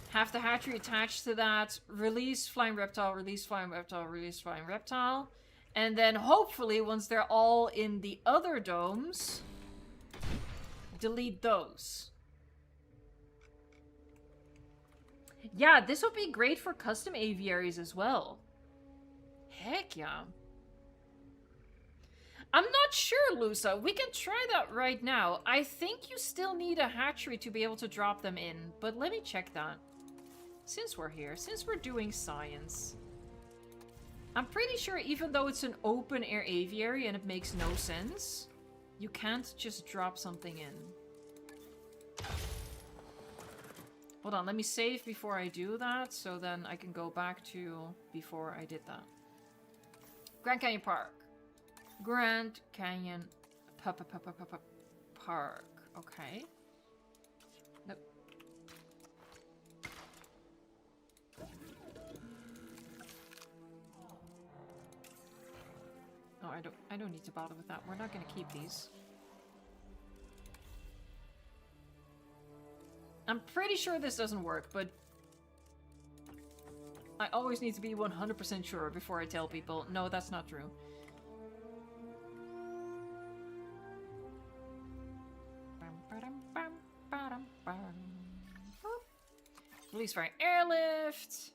Have the hatchery attached to that. Release flying reptile, release flying reptile, release flying reptile. And then hopefully once they're all in the other domes, delete those. Yeah, this would be great for custom aviaries as well. Heck yeah. I'm not sure, Lusa. We can try that right now. I think you still need a hatchery to be able to drop them in, but let me check that. Since we're here, since we're doing science. I'm pretty sure even though it's an open air aviary and it makes no sense, you can't just drop something in. Hold on, let me save before I do that, so then I can go back to before I did that. Grand Canyon Park. Grand Canyon Park. Okay. Nope. Oh, I don't need to bother with that. We're not gonna keep these. I'm pretty sure this doesn't work, but I always need to be 100% sure before I tell people, no, that's not true. Release fire airlift.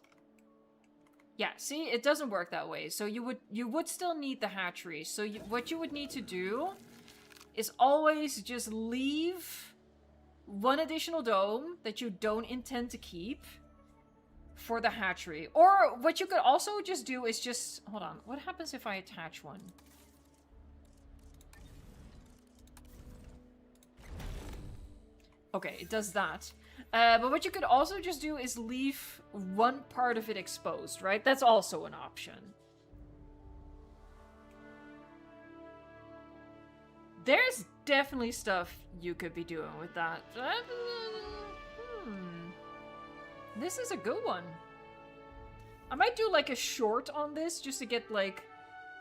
Yeah, see, it doesn't work that way. So you would still need the hatchery. So what you would need to do is always just leave one additional dome that you don't intend to keep for the hatchery. Or what you could also just do is just... Hold on. What happens if I attach one? Okay, it does that. But what you could also just do is leave one part of it exposed, right? That's also an option. There's definitely stuff you could be doing with that. This is a good one. I might do like a short on this just to get like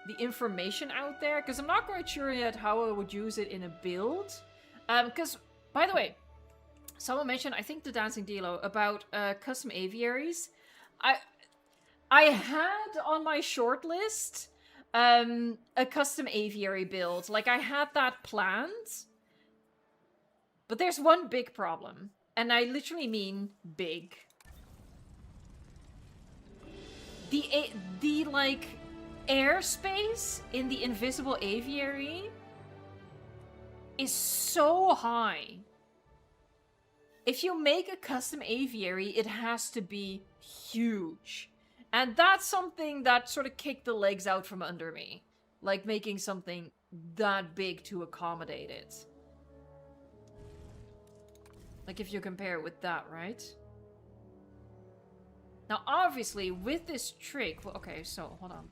the information out there, because I'm not quite sure yet how I would use it in a build. Because, by the way, someone mentioned, I think the Dancing Dilo, about custom aviaries. I had on my short list a custom aviary build. Like, I had that planned. But there's one big problem. And I literally mean big. The like, airspace in the invisible aviary is so high. If you make a custom aviary, it has to be huge. And that's something that sort of kicked the legs out from under me. Like making something that big to accommodate it. Like if you compare it with that, right? Now, obviously, with this trick... Well, okay, so, hold on.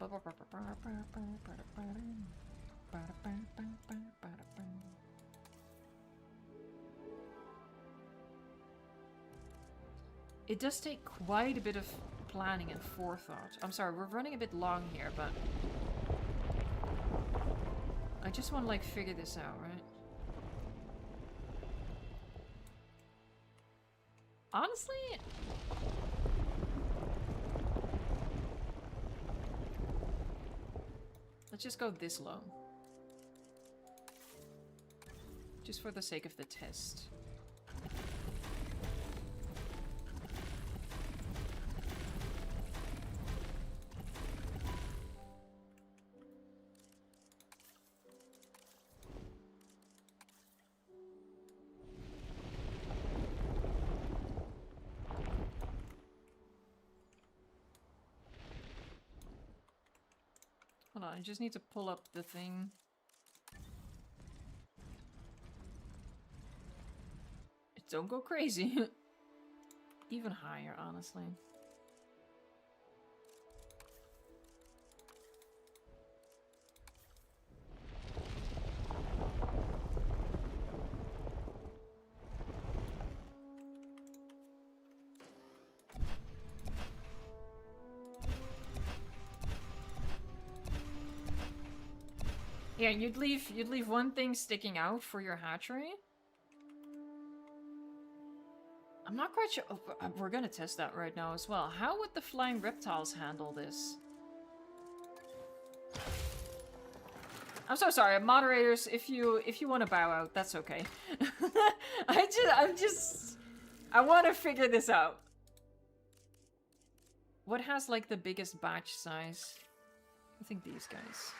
It does take quite a bit of planning and forethought. I'm sorry, we're running a bit long here, but... I just want to, like, figure this out, right? Honestly... Let's just go this low. Just for the sake of the test. Hold on, I just need to pull up the thing. Don't go crazy. Even higher, honestly. Yeah, you'd leave one thing sticking out for your hatchery. I'm not quite sure. Oh, we're gonna test that right now as well. How would the flying reptiles handle this? I'm so sorry, moderators. If you want to bow out, that's okay. I want to figure this out. What has like the biggest batch size? I think these guys.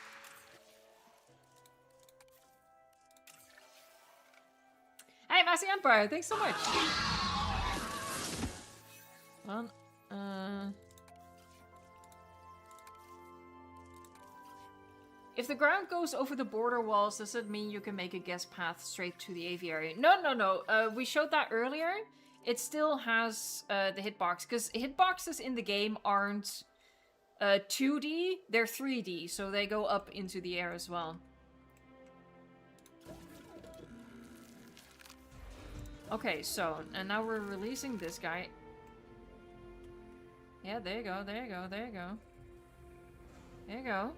Hey, Massey Empire, thanks so much. Well, if the ground goes over the border walls, does it mean you can make a guest path straight to the aviary? No. We showed that earlier. It still has the hitbox, because hitboxes in the game aren't 2D, they're 3D, so they go up into the air as well. Okay, so, and now we're releasing this guy. Yeah, there you go, there you go, there you go. There you go.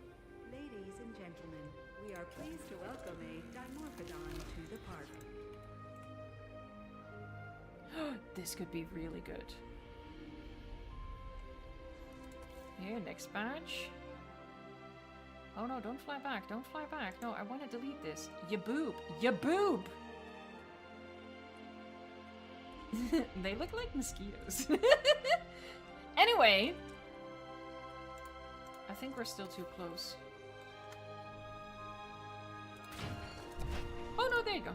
Ladies and gentlemen, we are pleased to welcome a Dimorphodon to the park. This could be really good. Here, next batch. Oh no, don't fly back, don't fly back. No, I want to delete this. Ya boob! Ya boob! They look like mosquitoes. Anyway, I think we're still too close. Oh no, there you go.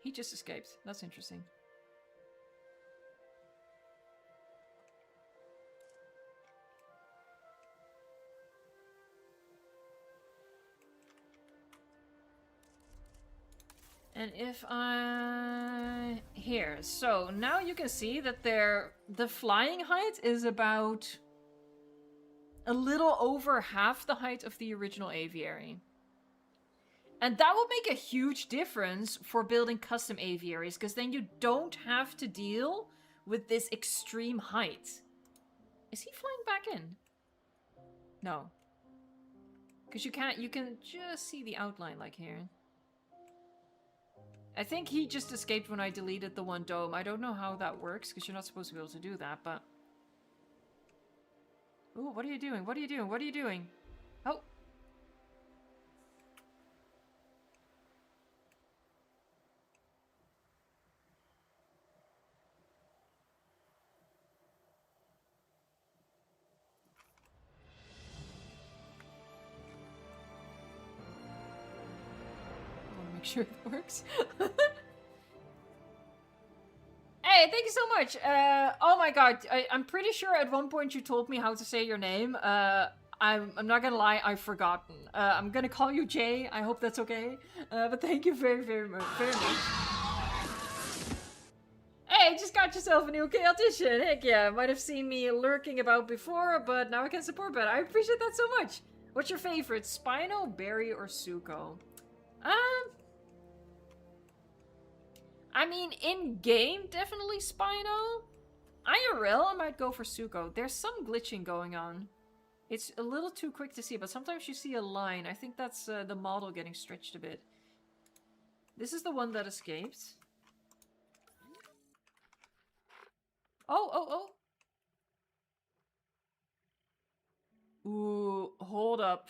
He just escaped. That's interesting. And if I... Here. So, now you can see that the flying height is about a little over half the height of the original aviary. And that would make a huge difference for building custom aviaries, because then you don't have to deal with this extreme height. Is he flying back in? No. Because you can just see the outline like here. I think he just escaped when I deleted the one dome. I don't know how that works, because you're not supposed to be able to do that, but... Ooh, what are you doing? What are you doing? What are you doing? Oh. I want to make sure it works. Hey, thank you so much. Oh my god, I'm pretty sure at one point you told me how to say your name. I'm not gonna lie, I've forgotten. I'm gonna call you Jay. I hope that's okay. But thank you very, very much. Hey, just got yourself a new audition. Heck yeah, might have seen me lurking about before, but now I can support better. I appreciate that so much. What's your favorite, Spino, Barry, or Suko? I mean, in-game, definitely Spino. IRL, I might go for Suko. There's some glitching going on. It's a little too quick to see, but sometimes you see a line. I think that's the model getting stretched a bit. This is the one that escaped. Oh. Ooh, hold up.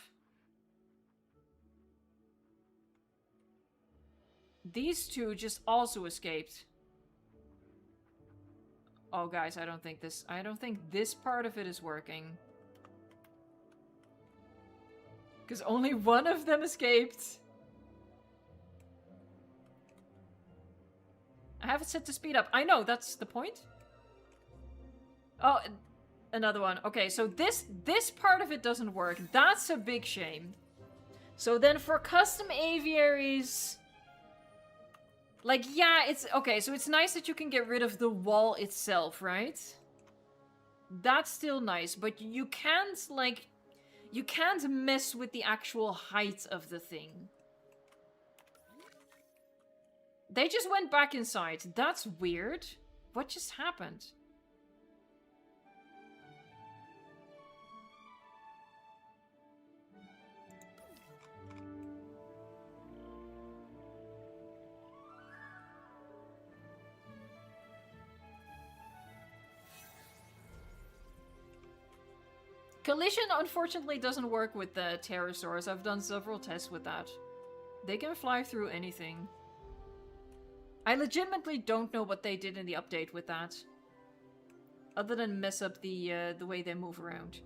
These two just also escaped. Oh, guys, I don't think this part of it is working. Because only one of them escaped. I have it set to speed up. I know, that's the point. Oh, another one. Okay, so this part of it doesn't work. That's a big shame. So then for custom aviaries... Like, yeah, it's... Okay, so it's nice that you can get rid of the wall itself, right? That's still nice, but you can't, like... You can't mess with the actual height of the thing. They just went back inside. That's weird. What just happened? Collision, unfortunately, doesn't work with the pterosaurs. I've done several tests with that. They can fly through anything. I legitimately don't know what they did in the update with that. Other than mess up the way they move around.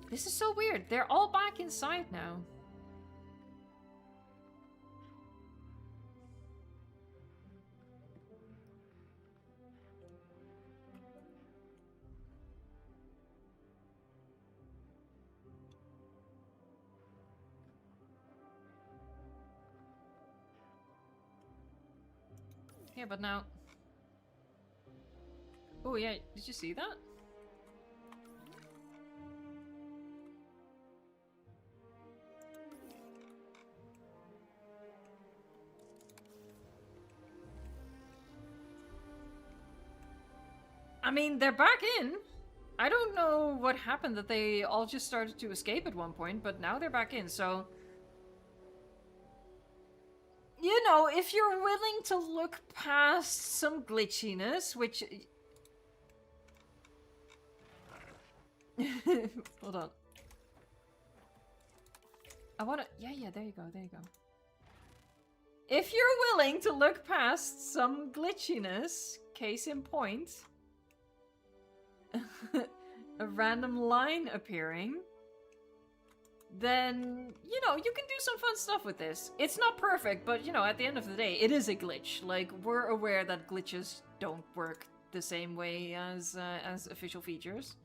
This is so weird. They're all back inside now. Yeah, but now... Oh yeah, did you see that? I mean, they're back in. I don't know what happened that they all just started to escape at one point, but now they're back in, so... You know, if you're willing to look past some glitchiness, which... Hold on. I wanna... Yeah, there you go, there you go. If you're willing to look past some glitchiness, case in point... a random line appearing... then, you know, you can do some fun stuff with this. It's not perfect, but, you know, at the end of the day, it is a glitch. Like, we're aware that glitches don't work the same way as official features.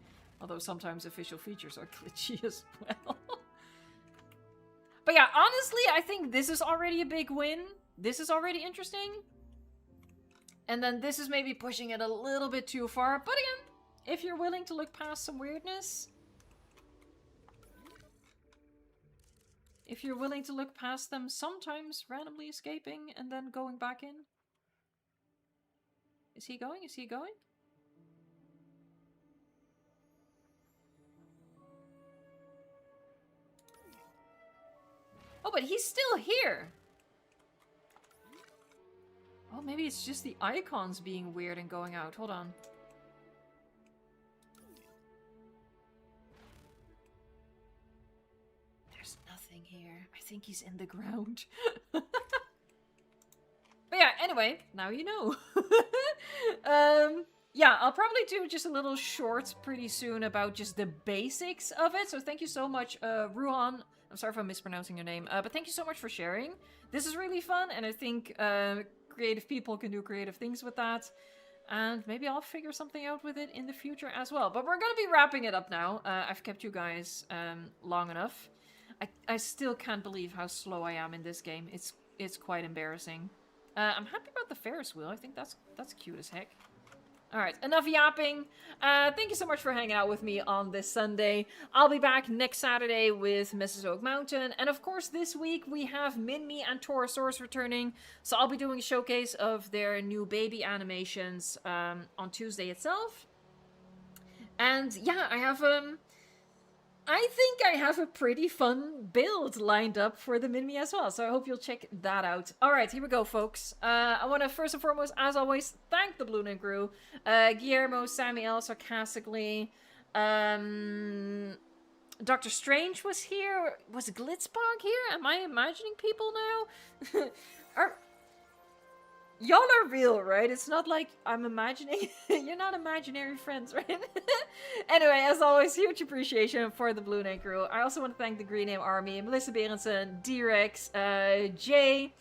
Although sometimes official features are glitchy as well. But yeah, honestly, I think this is already a big win. This is already interesting. And then this is maybe pushing it a little bit too far. But again, if you're willing to look past some weirdness... If you're willing to look past them, sometimes randomly escaping and then going back in. Is he going? Is he going? Oh, but he's still here. Oh, maybe it's just the icons being weird and going out. Hold on. There's nothing here. I think he's in the ground. But yeah, anyway, now you know. Yeah, I'll probably do just a little short pretty soon about just the basics of it. So thank you so much, Ruhan. I'm sorry if I'm mispronouncing your name, but thank you so much for sharing. This is really fun, and I think creative people can do creative things with that. And maybe I'll figure something out with it in the future as well. But we're going to be wrapping it up now. I've kept you guys long enough. I still can't believe how slow I am in this game. It's quite embarrassing. I'm happy about the Ferris wheel. I think that's cute as heck. Alright, enough yapping. Thank you so much for hanging out with me on this Sunday. I'll be back next Saturday with Mrs. Oak Mountain. And of course, this week we have Minmi and Torosaurus returning. So I'll be doing a showcase of their new baby animations on Tuesday itself. And yeah, I think I have a pretty fun build lined up for the Minmi as well, so I hope you'll check that out. Alright, here we go, folks. I want to first and foremost, as always, thank the Blue Line crew. Guillermo, Samuel, sarcastically. Dr. Strange was here. Was Glitzbog here? Am I imagining people now? Y'all are real, right? It's not like I'm imagining. You're not imaginary friends, right? Anyway, as always, huge appreciation for the Blue Name crew. I also want to thank the Green Name Army, Melissa Berenson, D-Rex, Jay.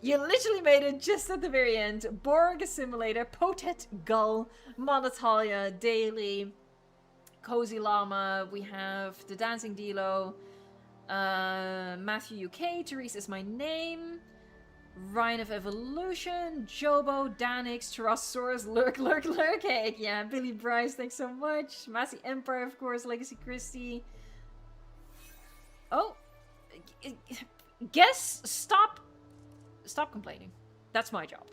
You literally made it just at the very end. Borg Assimilator, Potet Gull, Monatalia, Daily, Cozy Llama. We have the Dancing Dilo, Matthew UK, Therese is my name. Ryan of Evolution, Jobo, Danix, Tyrannosaurus, Lurk, heck yeah, Billy Bryce, thanks so much. Massey Empire, of course, Legacy Christie. Oh, guess, stop complaining. That's my job.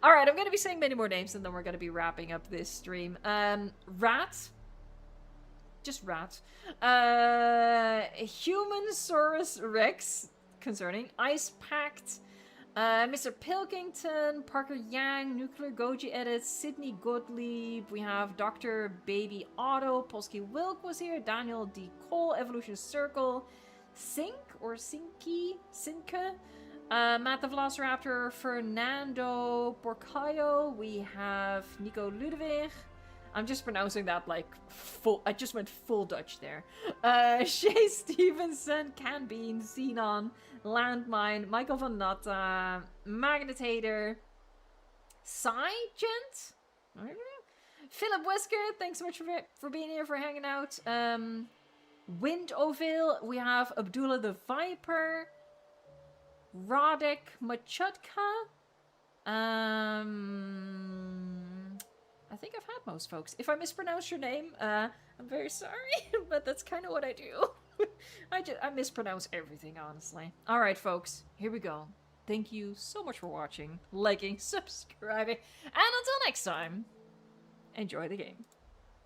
Alright, I'm gonna be saying many more names and then we're gonna be wrapping up this stream. Rat. Just Rat. Humansaurus Rex, concerning. Ice Pact. Mr. Pilkington, Parker Yang, Nuclear Goji Edits, Sydney Gottlieb, we have Dr. Baby Otto, Polsky Wilk was here, Daniel D. Cole, Evolution Circle, Sink or Sinke, Matt the Velociraptor, Fernando Porcayo, we have Nico Ludwig. I'm just pronouncing that like full. I just went full Dutch there. Shay Stevenson, Canbean, Xenon, Landmine, Michael Van Natta, Magnetator, Gent? Philip Whisker, thanks so much for being here, for hanging out. Wind Ovale, we have Abdullah the Viper, Radek Machutka, I think I've had most folks. If I mispronounce your name, I'm very sorry, but that's kind of what I do. I mispronounce everything, honestly. Alright, folks, here we go. Thank you so much for watching, liking, subscribing, and until next time, enjoy the game.